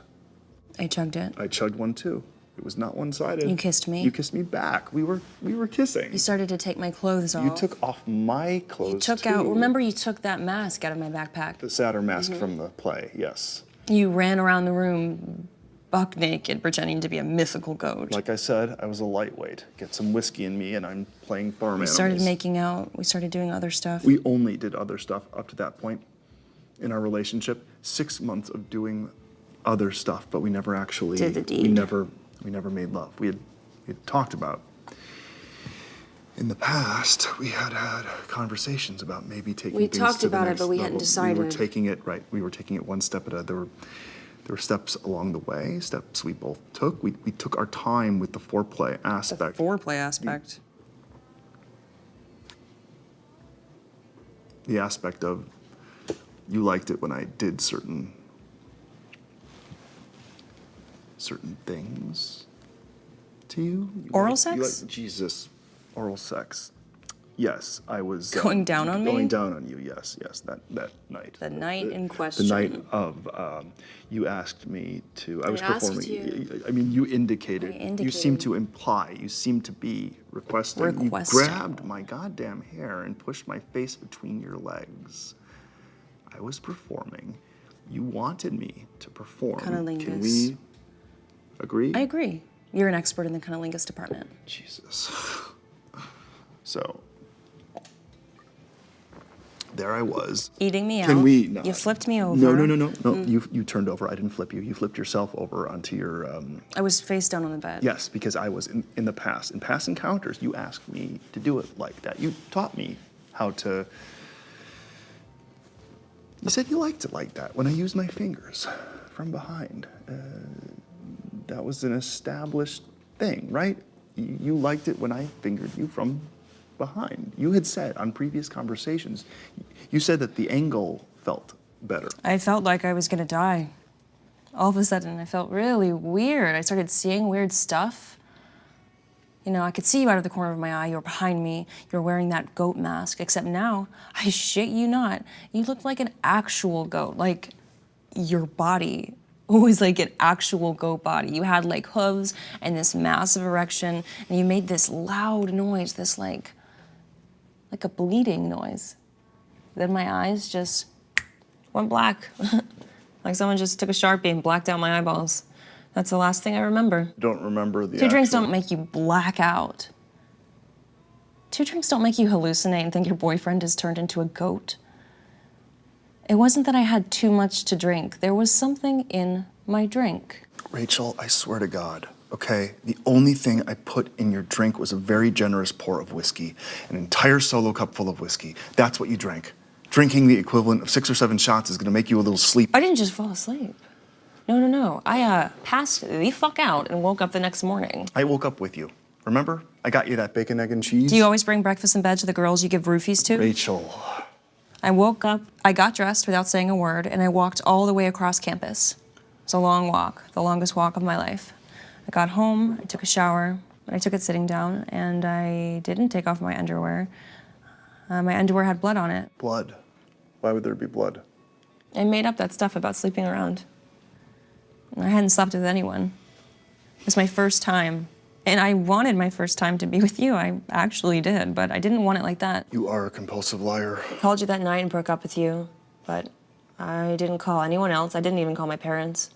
I chugged it.
I chugged one too. It was not one-sided.
You kissed me.
You kissed me back. We were kissing.
You started to take my clothes off.
You took off my clothes
You took
too.
out, remember you took that mask out of my backpack?
The satyr mask from the play, yes.
You ran around the room buck naked, pretending to be a mythical goat.
Like I said, I was a lightweight. Get some whiskey in me and I'm playing farm animals.
We started making out, we started doing other stuff.
We only did other stuff up to that point in our relationship. 6 months of doing other stuff, but we never actually...
Did the deed.
We never made love. We had talked about. In the past, we had conversations about maybe taking
We
things
talked
to the
about it,
next
but we
level.
hadn't decided.
We were taking it, right, we were taking it one step at a, there were steps along the way, steps we both took. We took our time with the foreplay aspect.
The foreplay aspect.
The aspect of, you liked it when I did certain things to you.
Oral
You
sex?
Jesus, oral sex. yes, I was
Going down on me?
Going down on you. Yes, that night.
The night in question.
The night of you asked me to. I was
asked
performing.
you.
I mean, you indicated.
I
You seemed
indicated.
to imply. You seemed to be requesting.
Requesting.
You grabbed my goddamn hair and pushed my face between your legs. I was performing. You wanted me to perform.
Cunnilingus.
Can we agree?
I agree. You're an expert in the cunnilingus department.
Jesus. So, there I was.
Eating me out.
Can we? No.
You flipped me over.
No. You turned over. I didn't flip you. You flipped yourself over onto your.
I was face down on the bed.
Yes, because I was in the past. In past encounters, you asked me to do it like that. You taught me how to. You said you liked it like that when I used my fingers from behind. That was an established thing, right? You liked it when I fingered you from behind. You had said on previous conversations, you said that the angle felt better.
I felt like I was gonna die. All of a sudden, I felt really weird. I started seeing weird stuff. You know, I could see you out of the corner of my eye. You were behind me. You were wearing that goat mask. Except now, I shit you not, you looked like an actual goat. Like, your body was like an actual goat body. You had like hooves and this massive erection, and you made this loud noise, this like a bleeding noise. Then my eyes just went black. Like someone just took a Sharpie and blacked out my eyeballs. That's the last thing I remember.
Don't remember the
2 drinks
actual-
don't make you black out. 2 drinks don't make you hallucinate and think your boyfriend has turned into a goat. It wasn't that I had too much to drink. There was something in my drink.
Rachel, I swear to God, okay? The only thing I put in your drink was a very generous pour of whiskey, an entire solo cup full of whiskey. That's what you drank. Drinking the equivalent of 6 or 7 shots is gonna make you a little sleepy.
I didn't just fall asleep. No. I passed the fuck out and woke up the next morning.
I woke up with you. Remember? I got you that bacon, egg, and cheese.
Do you always bring breakfast in bed to the girls you give roofies to?
Rachel.
I woke up, I got dressed without saying a word, and I walked all the way across campus. It was a long walk, the longest walk of my life. I got home, I took a shower, I took it sitting down, and I didn't take off my underwear. My underwear had blood on it.
Blood. Why would there be blood?
I made up that stuff about sleeping around. I hadn't slept with anyone. It was my first time. And I wanted my first time to be with you. I actually did, but I didn't want it like that.
You are a compulsive liar.
I called you that night and broke up with you, but I didn't call anyone else. I didn't even call my parents.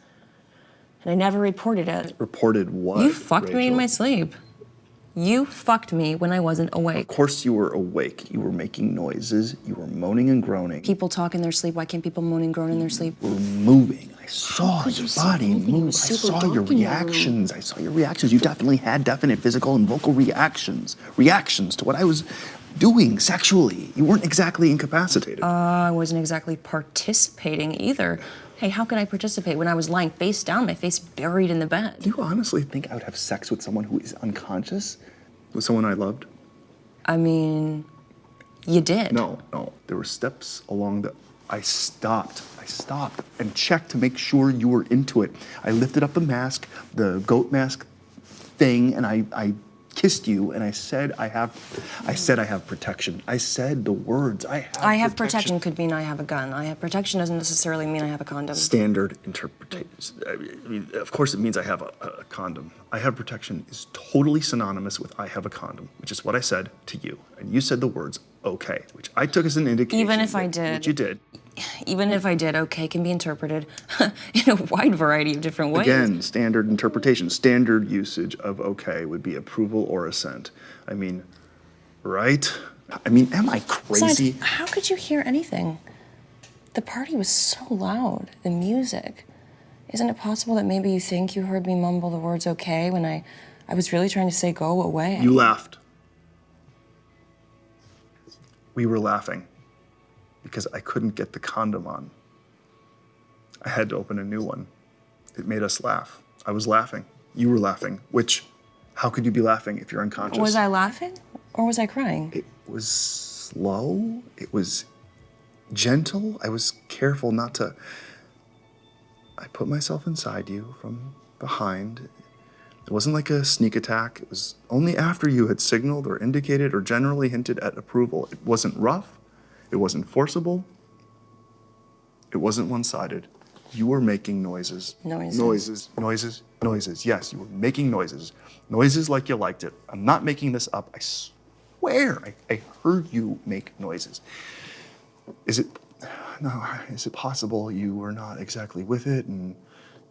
And I never reported it.
Reported what?
You fucked me in
Rachel?
my sleep. You fucked me when I wasn't awake.
Of course you were awake. You were making noises. You were moaning and groaning.
People talk in their sleep. Why can't people moan and groan in their sleep?
You were moving. I saw
could
your
you see
body
anything? It
move. I
was super
saw
dark
your
in your room.
reactions. I saw your reactions. You definitely had definite physical and vocal reactions. Reactions to what I was doing sexually. You weren't exactly incapacitated.
I wasn't exactly participating either. Hey, how could I participate when I was lying face down, my face buried in the bed?
Do you honestly think I would have sex with someone who is unconscious? With someone I loved?
I mean, you did.
No. There were steps along the... I stopped and checked to make sure you were into it. I lifted up the mask, the goat mask thing, and I kissed you, and I said I have protection. I said the words, I have
protection could mean I have a gun. I have protection doesn't necessarily mean I have a condom.
Standard interpretation. I mean, of course it means I have a condom. I have protection is totally synonymous with I have a condom, which is what I said to you. And you said the words, okay, which I took as an indication.
Even if I did.
Which you did.
Even if I did, okay can be interpreted in a wide variety of different ways.
Again, standard interpretation. Standard usage of okay would be approval or assent. I mean, right? I mean, am I crazy?
Besides, how could you hear anything? The party was so loud, the music. Isn't it possible that maybe you think you heard me mumble the words okay when I was really trying to say go away?
You laughed. We were laughing because I couldn't get the condom on. I had to open a new one. It made us laugh. I was laughing. You were laughing, which, how could you be laughing if you're unconscious?
Was I laughing or was I crying?
It was slow. It was gentle. I was careful not to... I put myself inside you from behind.
It wasn't like a sneak attack. It was only after you had signaled or indicated or generally hinted at approval. It wasn't rough. It wasn't forcible. It wasn't one-sided. You were making noises. Noises. Yes, you were making noises. Noises like you liked it. I'm not making this up. I swear I heard you make noises. Is it possible you were not exactly with it and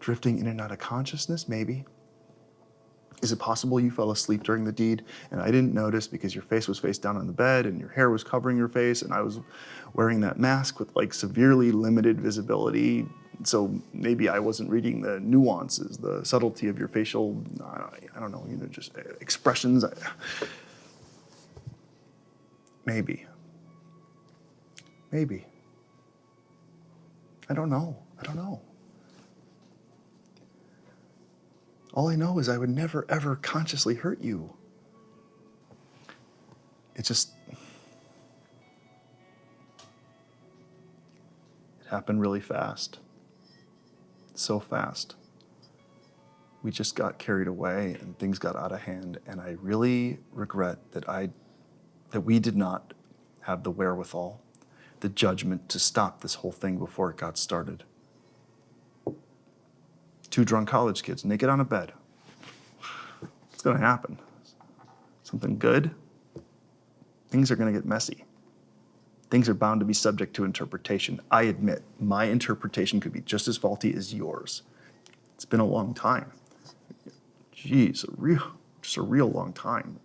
drifting in and out of consciousness? Maybe. Is it possible you fell asleep during the deed and I didn't notice because your face was face down on the bed and your hair was covering your face and I was wearing that mask with like severely limited visibility? So maybe I wasn't reading the nuances, the subtlety of your facial, I don't know, just expressions. Maybe. I don't know. All I know is I would never, ever consciously hurt you. It happened really fast. So fast. We just got carried away and things got out of hand, and I really regret that we did not have the wherewithal, the judgment to stop this whole thing before it got started. 2 drunk college kids naked on a bed. What's gonna happen? Something good? Things are gonna get messy. Things are bound to be subject to interpretation. I admit, my interpretation could be just as faulty as yours. It's been a long time. Geez, just a real long time.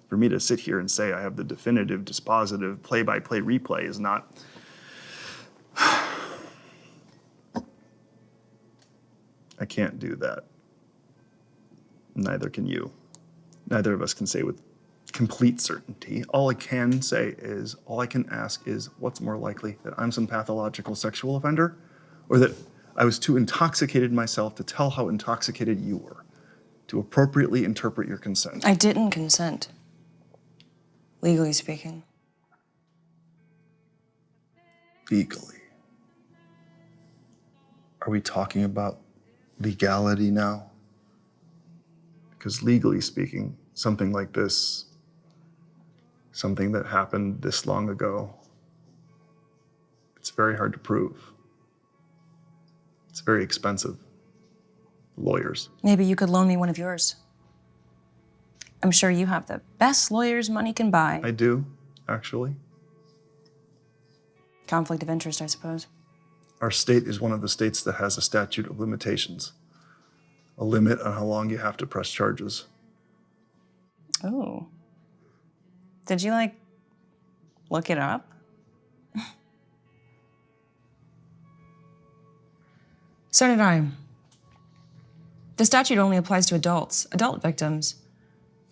For me to sit here and say I have the definitive, dispositive, play-by-play replay is not... I can't do that. Neither can you. Neither of us can say with complete certainty. All I can ask is, what's more likely, that I'm some pathological sexual offender, or that I was too intoxicated myself to tell how intoxicated you were, to appropriately interpret your consent?
I didn't consent, legally speaking.
Legally. Are we talking about legality now? Because legally speaking, something like this, something that happened this long ago, it's very hard to prove. It's very expensive. Lawyers.
Maybe you could loan me one of yours. I'm sure you have the best lawyers money can buy.
I do, actually.
Conflict of interest, I suppose.
Our state is one of the states that has a statute of limitations, a limit on how long you have to press charges.
Oh. Did you, look it up? So did I. The statute only applies to adults, adult victims.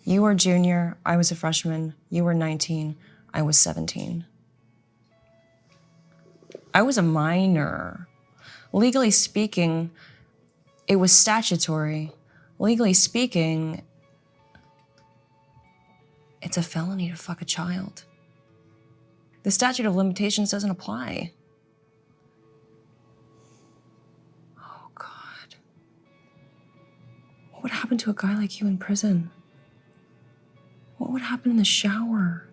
You were a junior, I was a freshman. You were 19, I was 17. I was a minor. Legally speaking, it was statutory. Legally speaking, it's a felony to fuck a child. The statute of limitations doesn't apply. Oh, God. What would happen to a guy like you in prison? What would happen in the shower?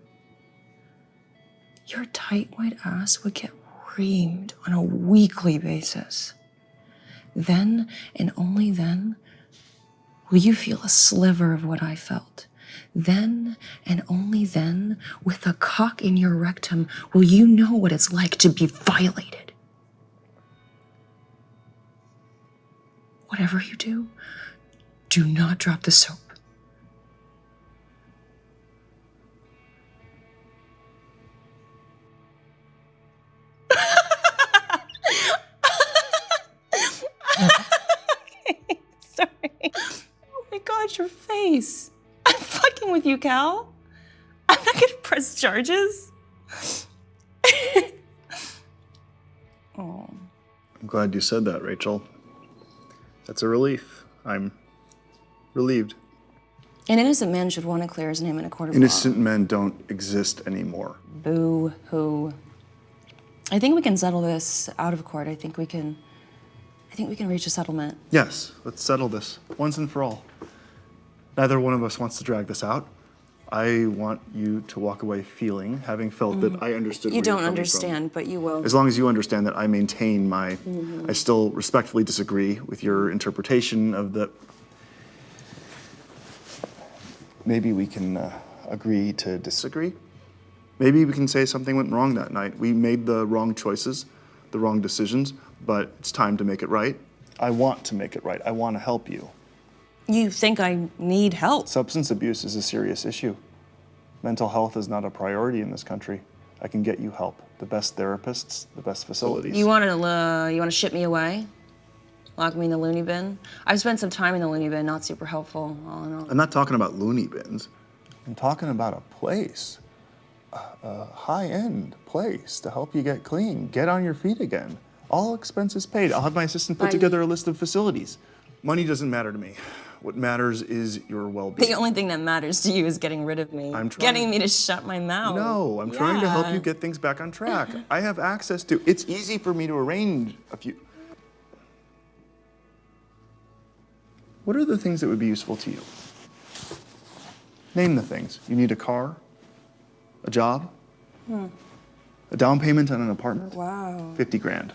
Your tight white ass would get reamed on a weekly basis. Then, and only then, will you feel a sliver of what I felt. Then, and only then, with a cock in your rectum, will you know what it's like to be violated. Whatever you do not drop the soap. Okay, sorry. Oh my God, your face. I'm fucking with you, Cal. I'm not gonna press charges. Oh.
I'm glad you said that, Rachel. That's a relief. I'm relieved.
An innocent man should want to clear his name in a court of
Innocent men don't exist anymore.
law. Boo-hoo. I think we can settle this out of court. I think we can reach a settlement.
Yes, let's settle this once and for all.
Neither one of us wants to drag this out. I want you to walk away feeling, having felt that I understood
You
where you're
don't
coming
understand, but you will.
from. As long as you understand that I maintain my, I still respectfully disagree with your interpretation of the. Maybe we can agree to disagree. Maybe we can say something went wrong that night. We made the wrong choices, the wrong decisions, but it's time to make it right. I want to make it right. I want to help you.
You think I need help?
Substance abuse is a serious issue. Mental health is not a priority in this country. I can get you help. The best therapists, the best facilities.
You want to ship me away? Lock me in the loony bin? I've spent some time in the loony bin, not super helpful, all in all.
I'm not talking about loony bins. I'm talking about a place, a high-end place to help you get clean, get on your feet again. All expenses paid. I'll have my assistant put together a list of facilities. Money doesn't matter to me. What matters is your well-being.
The only thing that matters to you is getting rid of me.
I'm trying-
Getting me to shut my mouth.
No, I'm trying to help
Yeah.
you get things back on track. I have access to, it's easy for me to arrange a few. What are the things that would be useful to you? Name the things. You need a car, a job, a down payment on an apartment.
Wow.
50 grand.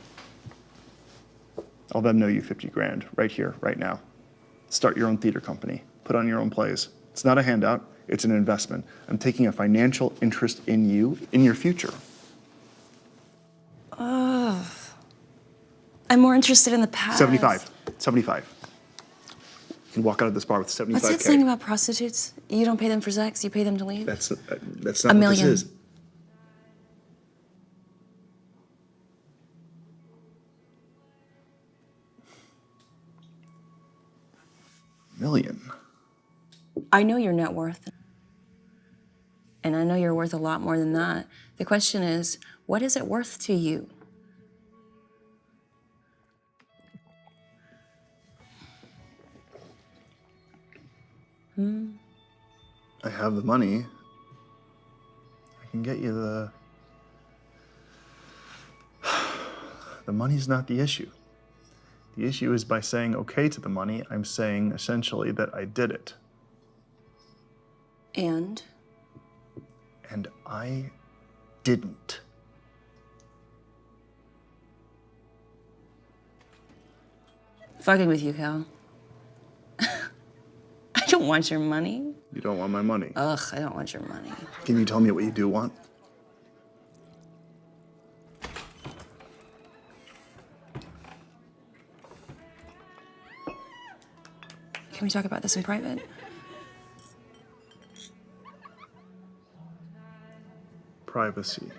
I'll then know you 50 grand right here, right now. Start your own theater company. Put on your own plays. It's not a handout, it's an investment. I'm taking a financial interest in you, in your future.
I'm more interested in the past.
75. 75. You can walk out of this bar with 75K.
What's that saying about prostitutes? You don't pay them for sex, you pay them to leave?
That's not
A
what
million.
this is. Million.
I know your net worth. And I know you're worth a lot more than that. The question is, what is it worth to you?
I have the money. I can get you the... The money's not the issue. The issue is by saying okay to the money, I'm saying essentially that I did it.
And?
And I didn't.
Fucking with you, Cal. I don't want your money.
You don't want my money.
Ugh, I don't want your money.
Can you tell me what you do want?
Can we talk about this in private?
Privacy.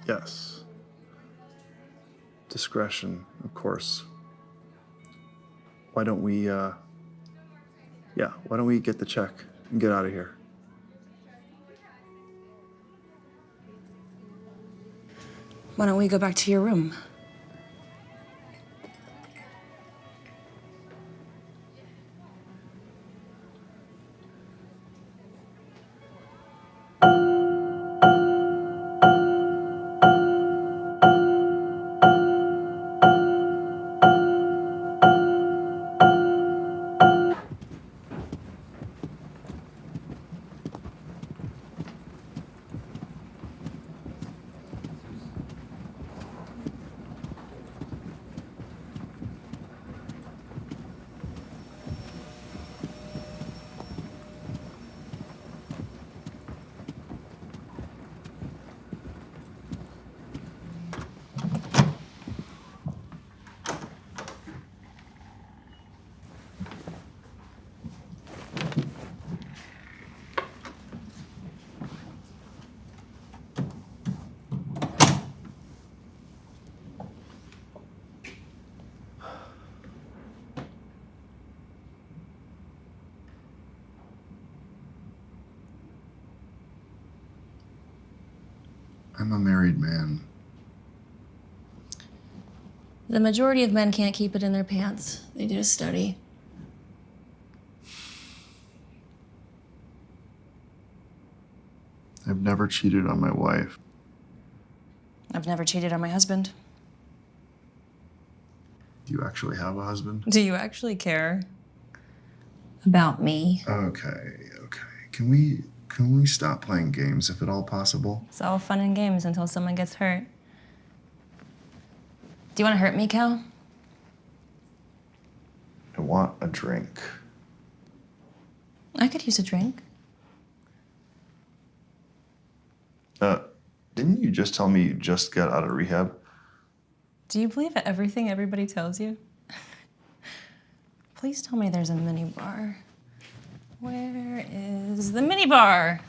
Yes. Discretion, of course. Why don't we, why don't we get the check and get out of here?
Why don't we go back to your room?
I'm a married man.
The majority of men can't keep it in their pants. They did a study.
I've never cheated on my wife.
I've never cheated on my husband.
Do you actually have a husband?
Do you actually care About me.
Okay. Can we stop playing games if at all possible?
It's all fun and games until someone gets hurt. Do you want to hurt me, Cal?
I want a drink.
I could use a drink.
Didn't you just tell me you just got out of rehab?
Do you believe everything everybody tells you? Please tell me there's a mini bar. Where is the mini bar?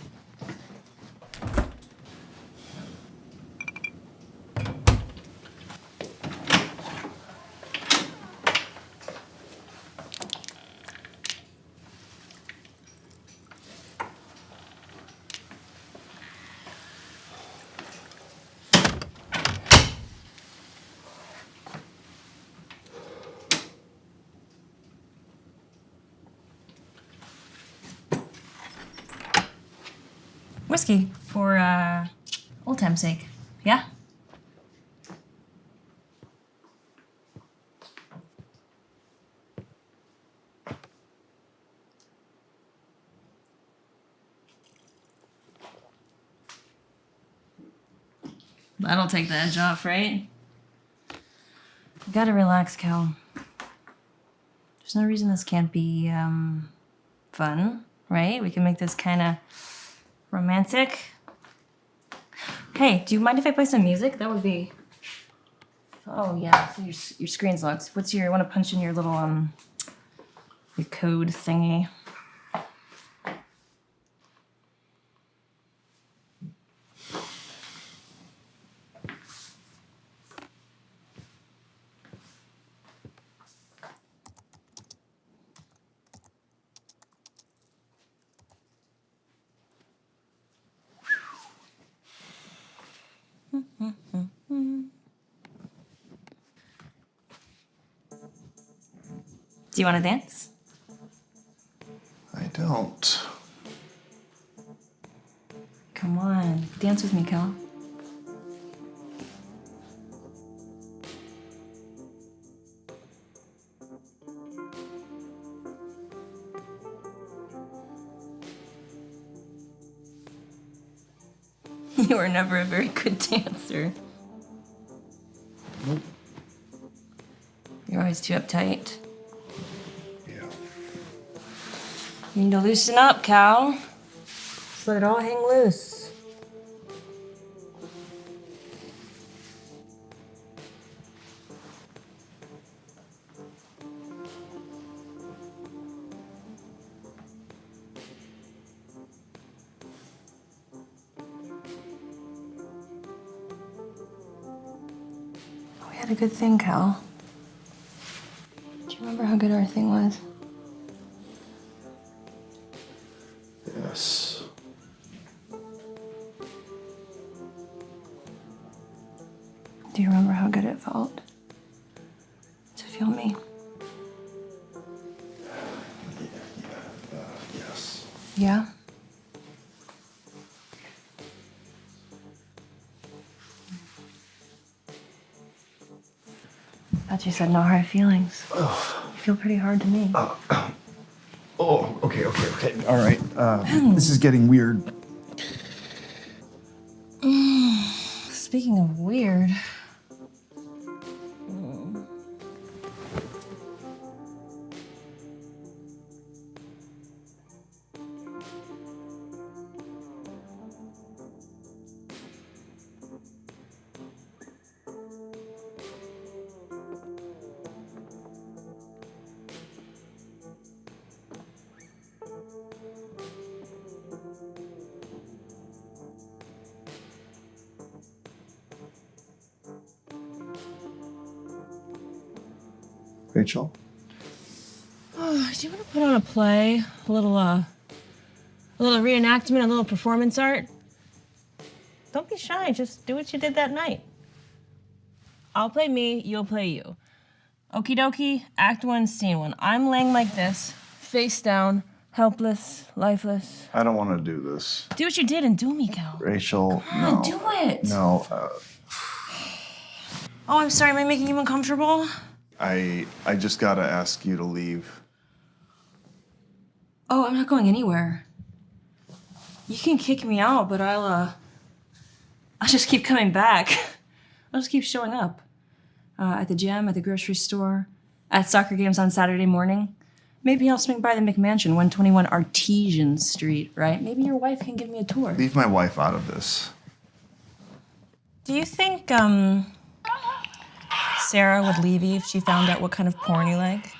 Whiskey for old time's sake. Yeah? That'll take the edge off, right? You gotta relax, Cal. There's no reason this can't be fun, right? We can make this kind of romantic. Hey, do you mind if I play some music? That would be. Oh yeah, so your screen's locked. What's your? I want to punch in your little your code thingy. Do you want to dance?
I don't.
Come on, dance with me, Cal. You were never a very good dancer.
Nope.
You're always too uptight.
Yeah.
You need to loosen up, Cal. Just let it all hang loose. We had a good thing, Cal. Do you remember how good our thing was?
Yes.
Do you remember how good it felt to feel me?
Yes.
Yeah? Thought you said no hard feelings. You feel pretty hard to me.
Oh, okay. All right. This is getting weird.
Speaking of weird.
Rachel?
Oh, do you want to put on a play? A little reenactment, a little performance art? Don't be shy, just do what you did that night. I'll play me, you'll play you. Okie dokie, act 1, scene 1. I'm laying like this, face down, helpless, lifeless.
I don't want to do this.
Do what you did and do me, Cal.
Rachel,
Come
no.
on, do it.
No,
Oh, I'm sorry, am I making you uncomfortable?
I just gotta ask you to leave.
Oh, I'm not going anywhere. You can kick me out, but I'll just keep coming back. I'll just keep showing up. At the gym, at the grocery store, at soccer games on Saturday morning. Maybe I'll swing by the McMansion, 121 Artesian Street, right? Maybe your wife can give me a tour.
Leave my wife out of this.
Do you think, Sarah would leave you if she found out what kind of porn you like?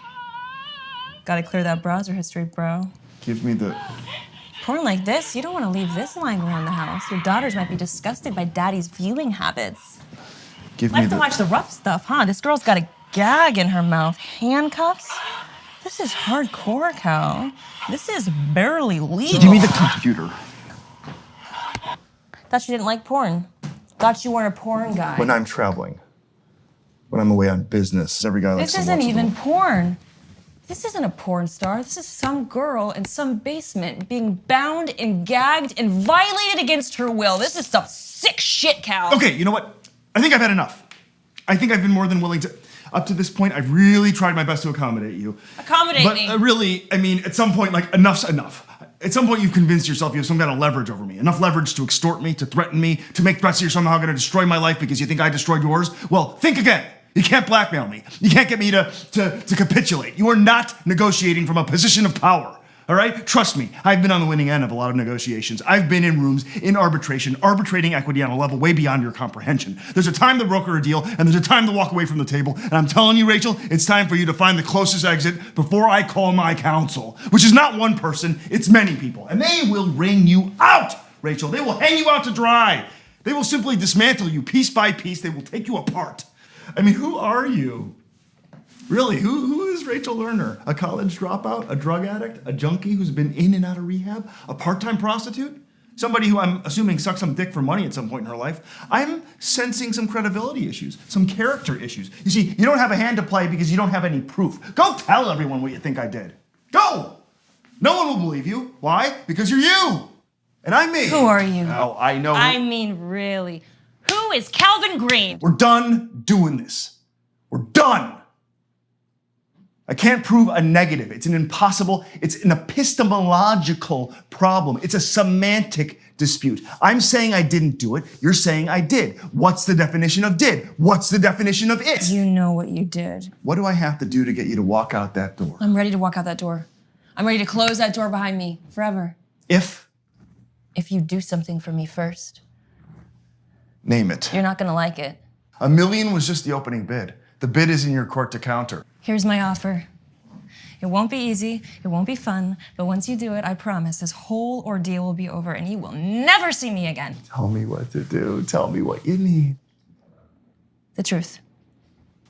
Gotta clear that browser history, bro.
Give me the...
Porn like this? You don't want to leave this lying around the house. Your daughters might be disgusted by daddy's viewing habits.
Give me
Like
the...
to watch the rough stuff, huh? This girl's got a gag in her mouth. Handcuffs? This is hardcore, Cal. This is barely legal.
Give me the computer.
Thought you didn't like porn. Thought you weren't a porn guy.
When I'm traveling. When I'm away on business. Every guy likes
This
to watch
isn't even
them.
porn. This isn't a porn star. This is some girl in some basement being bound and gagged and violated against her will. This is some sick shit, Cal.
Okay, you know what? I think I've had enough. I think I've been more than willing to... Up to this point, I've really tried my best to accommodate you.
Accommodate
but,
me.
Really, I mean, at some point, like, enough's enough. At some point, you've convinced yourself you have some kind of leverage over me. Enough leverage to extort me, to threaten me, to make threats that you're somehow going to destroy my life because you think I destroyed yours. Well, think again. You can't blackmail me. You can't get me to capitulate. You are not negotiating from a position of power. All right? Trust me, I've been on the winning end of a lot of negotiations. I've been in rooms, in arbitration, arbitrating equity on a level way beyond your comprehension. There's a time to broker a deal, and there's a time to walk away from the table. And I'm telling you, Rachel, it's time for you to find the closest exit before I call my counsel, which is not one person, it's many people. And they will wring you out, Rachel. They will hang you out to dry. They will simply dismantle you piece by piece. They will take you apart. I mean, who are you? Really, who is Rachel Lerner? A college dropout? A drug addict? A junkie who's been in and out of rehab? A part-time prostitute? Somebody who I'm assuming sucked some dick for money at some point in her life? I'm sensing some credibility issues, some character issues. You see, you don't have a hand to play because you don't have any proof. Go tell everyone what you think I did. Go! No one will believe you. Why? Because you're you. And I'm me.
Who are you?
Oh, I know.
I mean, really. Who is Calvin Green?
We're done doing this. We're done. I can't prove a negative. It's an epistemological problem. It's a semantic dispute. I'm saying I didn't do it. You're saying I did. What's the definition of did? What's the definition of it?
You know what you did.
What do I have to do to get you to walk out that door?
I'm ready to walk out that door. I'm ready to close that door behind me forever.
If
you do something for me first.
Name it.
You're not gonna like it.
$1 million was just the opening bid. The bid is in your court to counter.
Here's my offer. It won't be easy, it won't be fun, but once you do it, I promise this whole ordeal will be over and you will never see me again.
Tell me what to do. Tell me what you need.
The truth.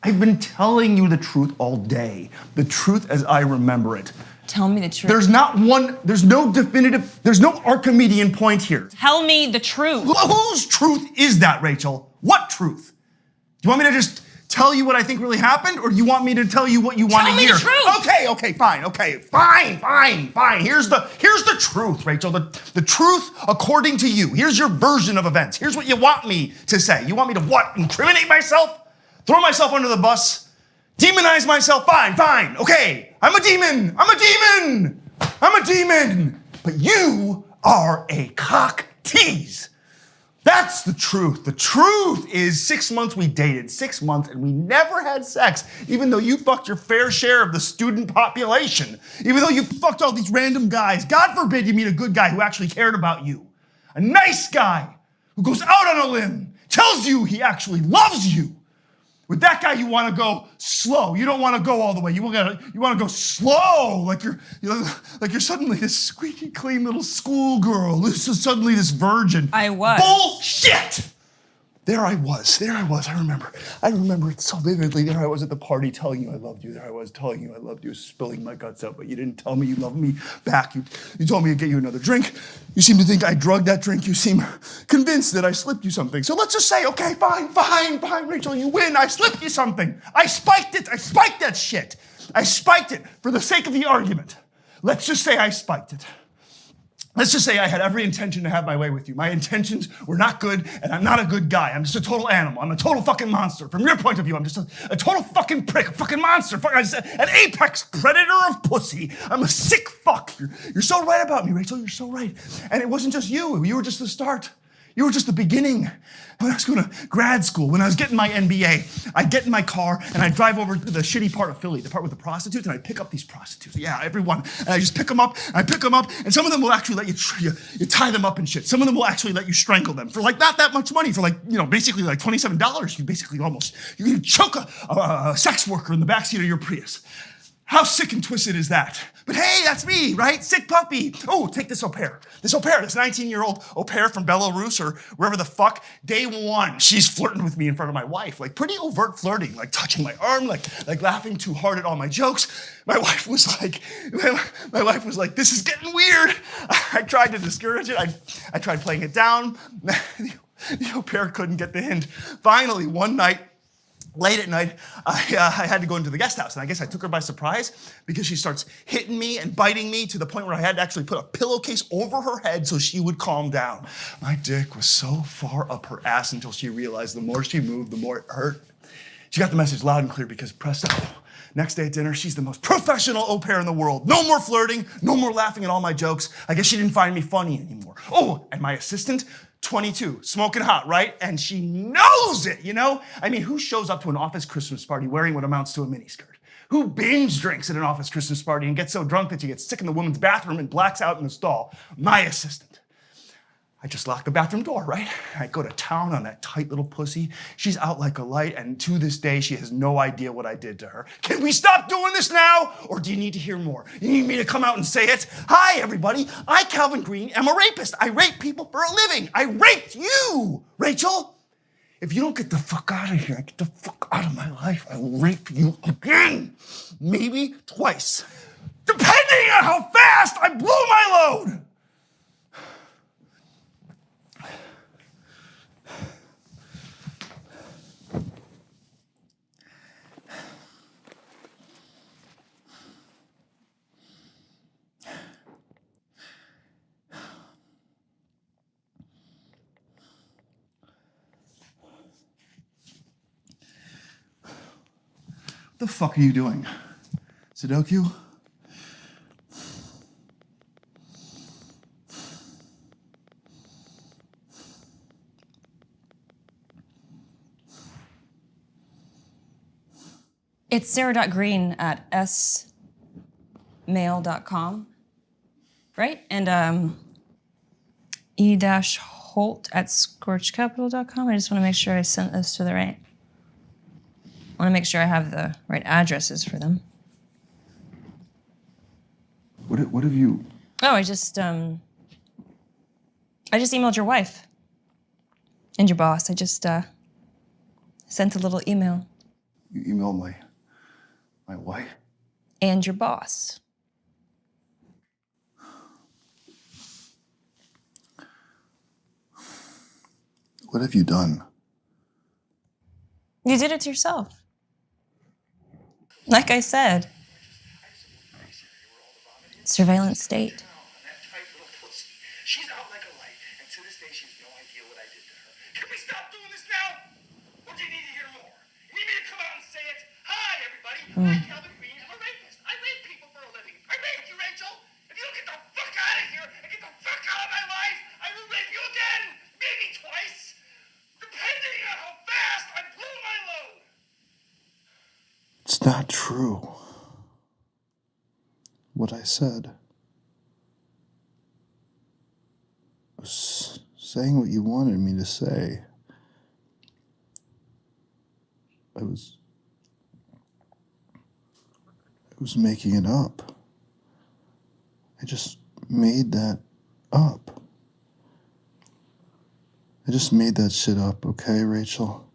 I've been telling you the truth all day. The truth as I remember it.
Tell me the truth.
There's no Archimedean point here.
Tell me the truth.
Whose truth is that, Rachel? What truth? Do you want me to just tell you what I think really happened, or do you want me to tell you what you want to hear?
Tell me the truth!
Okay, fine. Here's the truth, Rachel. The truth according to you. Here's your version of events. Here's what you want me to say. You want me to what? Incriminate myself? Throw myself under the bus? Demonize myself? Fine. Okay, I'm a demon. But you are a cock tease. That's the truth. The truth is 6 months we dated, 6 months, and we never had sex, even though you fucked your fair share of the student population, even though you fucked all these random guys. God forbid you meet a good guy who actually cared about you. A nice guy who goes out on a limb, tells you he actually loves you. With that guy, you want to go slow. You don't want to go all the way. You want to go slow, like you're suddenly this squeaky clean little schoolgirl. This is suddenly this virgin.
I was.
Bullshit! There I was. I remember it so vividly. There I was at the party telling you I loved you. There I was telling you I loved you, spilling my guts out, but you didn't tell me you loved me back. You told me to get you another drink. You seem to think I drugged that drink. You seem convinced that I slipped you something. So let's just say, okay, fine, Rachel, you win. I slipped you something. I spiked it. I spiked that shit. I spiked it for the sake of the argument. Let's just say I spiked it. Let's just say I had every intention to have my way with you. My intentions were not good, and I'm not a good guy. I'm just a total animal. I'm a total fucking monster. From your point of view, I'm just a total fucking prick, a fucking monster, an apex predator of pussy. I'm a sick fuck. You're so right about me, Rachel. You're so right. And it wasn't just you. You were just the start. You were just the beginning. When I was going to grad school, when I was getting my MBA, I'd get in my car and I'd drive over to the shitty part of Philly, the part with the prostitutes, and I'd pick up these prostitutes. Yeah, everyone. And I just pick them up, and some of them will actually let you tie them up and shit. Some of them will actually let you strangle them for like not that much money, for like, basically like $27. You basically you can choke a sex worker in the backseat of your Prius. How sick and twisted is that? But hey, that's me, right? Sick puppy. Oh, take this au pair. This 19-year-old au pair from Belarus or wherever the fuck. Day one, she's flirting with me in front of my wife. Like pretty overt flirting, like touching my arm, like laughing too hard at all my jokes. My wife was like, this is getting weird. I tried to discourage it. I tried playing it down. The au pair couldn't get the hint. Finally, one night, late at night, I had to go into the guest house, and I guess I took her by surprise because she starts hitting me and biting me to the point where I had to actually put a pillowcase over her head so she would calm down. My dick was so far up her ass until she realized the more she moved, the more it hurt. She got the message loud and clear because presto, next day at dinner, she's the most professional au pair in the world. No more flirting, no more laughing at all my jokes. I guess she didn't find me funny anymore. Oh, and my assistant, 22, smoking hot, right? And she knows it, I mean, who shows up to an office Christmas party wearing what amounts to a miniskirt? Who binge drinks at an office Christmas party and gets so drunk that you get sick in the women's bathroom and blacks out in the stall? My assistant. I just locked the bathroom door, right? I go to town on that tight little pussy. She's out like a light, and to this day, she has no idea what I did to her. Can we stop doing this now? Or do you need to hear more? You need me to come out and say it? Hi, everybody. I, Calvin Green, am a rapist. I rape people for a living. I raped you, Rachel. If you don't get the fuck out of here, get the fuck out of my life, I will rape you again. Maybe twice. Depending on how fast I blow my load. What the fuck are you doing? Sudoku?
It's sarah.green@smail.com, right? And e-holt@scorchcapital.com. I just want to make sure I sent this to the right. I want to make sure I have the right addresses for them.
What have you...
Oh, I just emailed your wife. And your boss. I just sent a little email.
You emailed my wife?
And your boss.
What have you done?
You did it to yourself. Like I said. Surveillance state.
She's out like a light, and to this day, she has no idea what I did to her. Can we stop doing this now? Or do you need to hear more? You need me to come out and say it? Hi, everybody. I'm Calvin Green. I'm a rapist. I rape people for a living. I raped you, Rachel. If you don't get the fuck out of here and get the fuck out of my life, I will rape you again. Maybe twice. Depending on how fast I blew my load. It's not true. What I said. I was saying what you wanted me to say. I was making it up. I just made that up. I just made that shit up, okay, Rachel?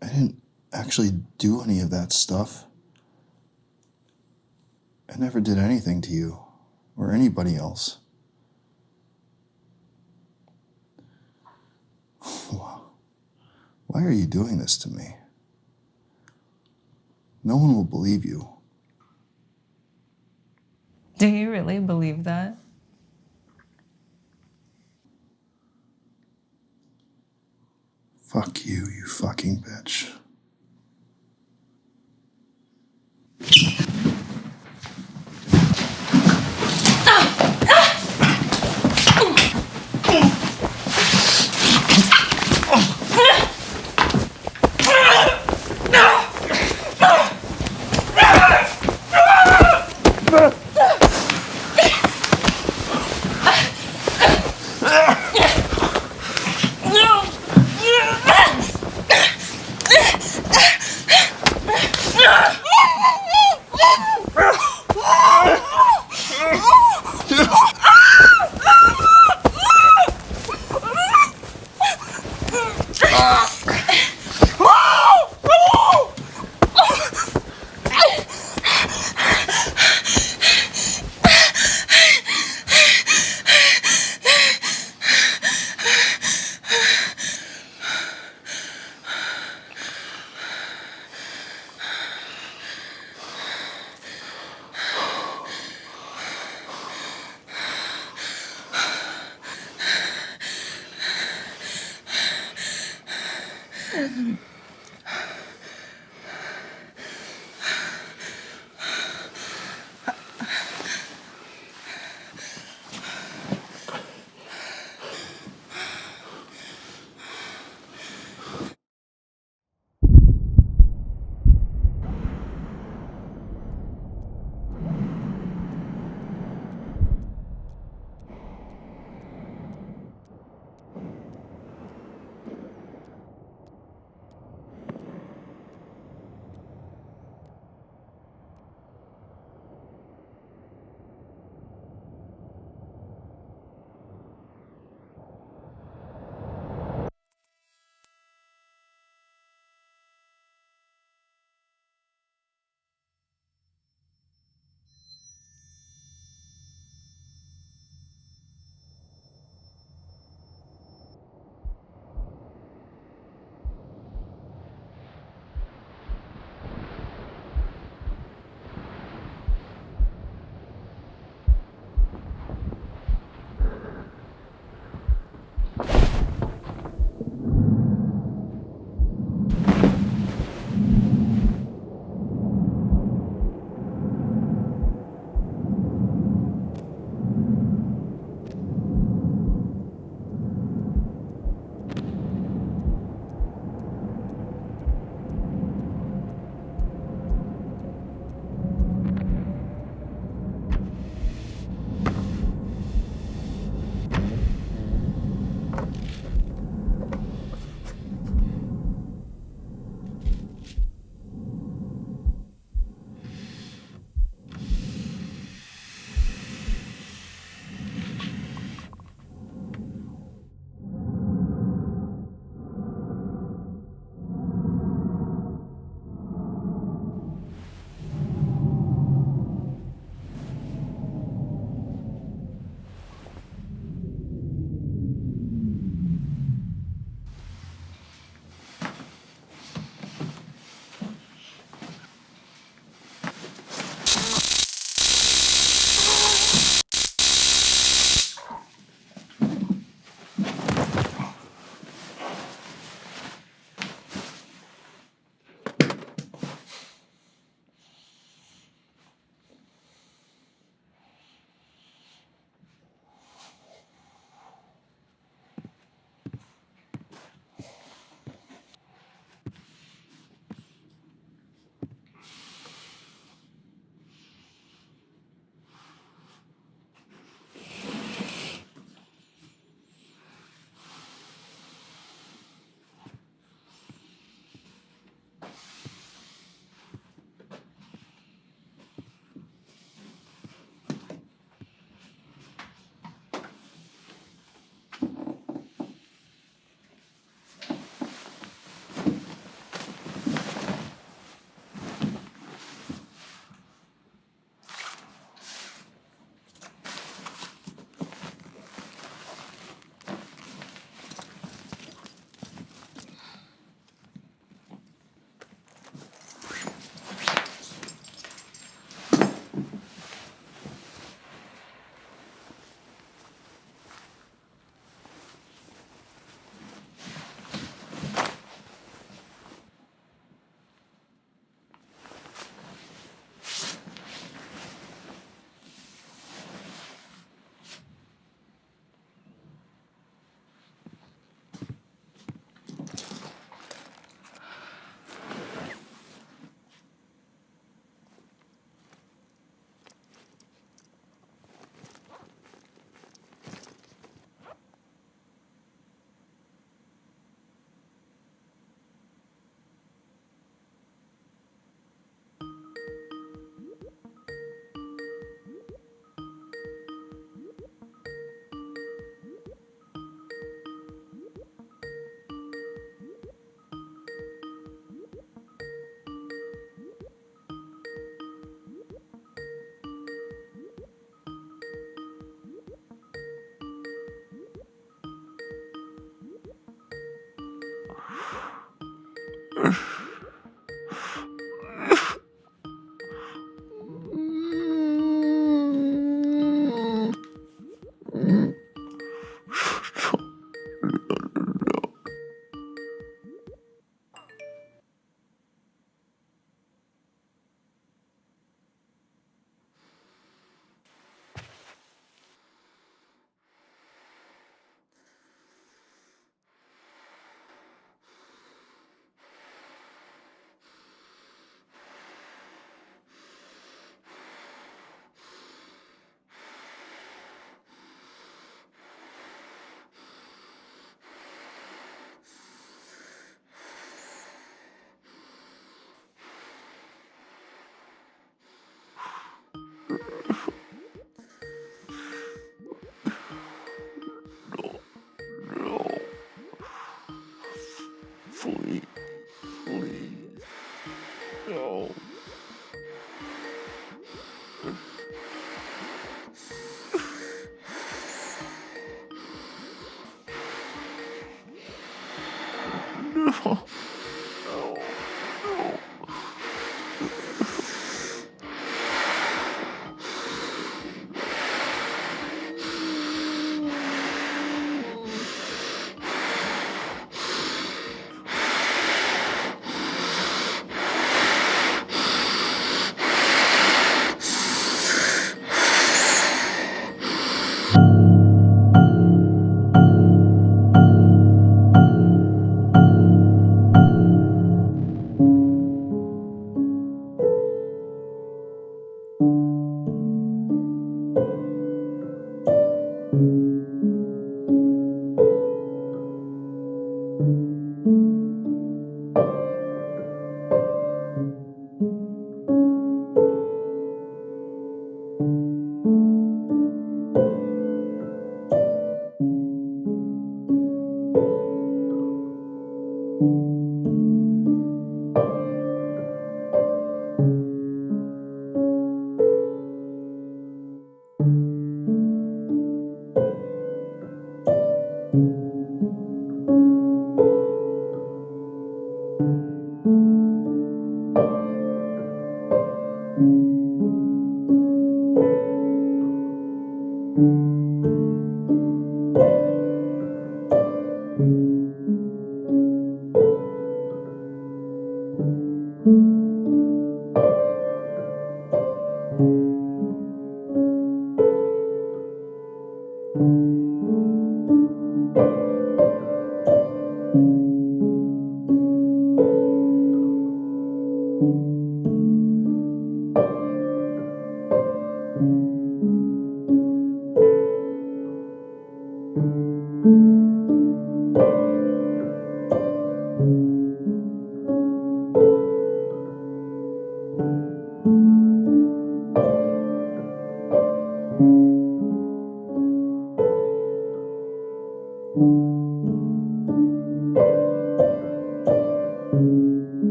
I didn't actually do any of that stuff. I never did anything to you or anybody else. Why are you doing this to me? No one will believe you.
Do you really believe that?
Fuck you, you fucking bitch.
Please, please, no. No.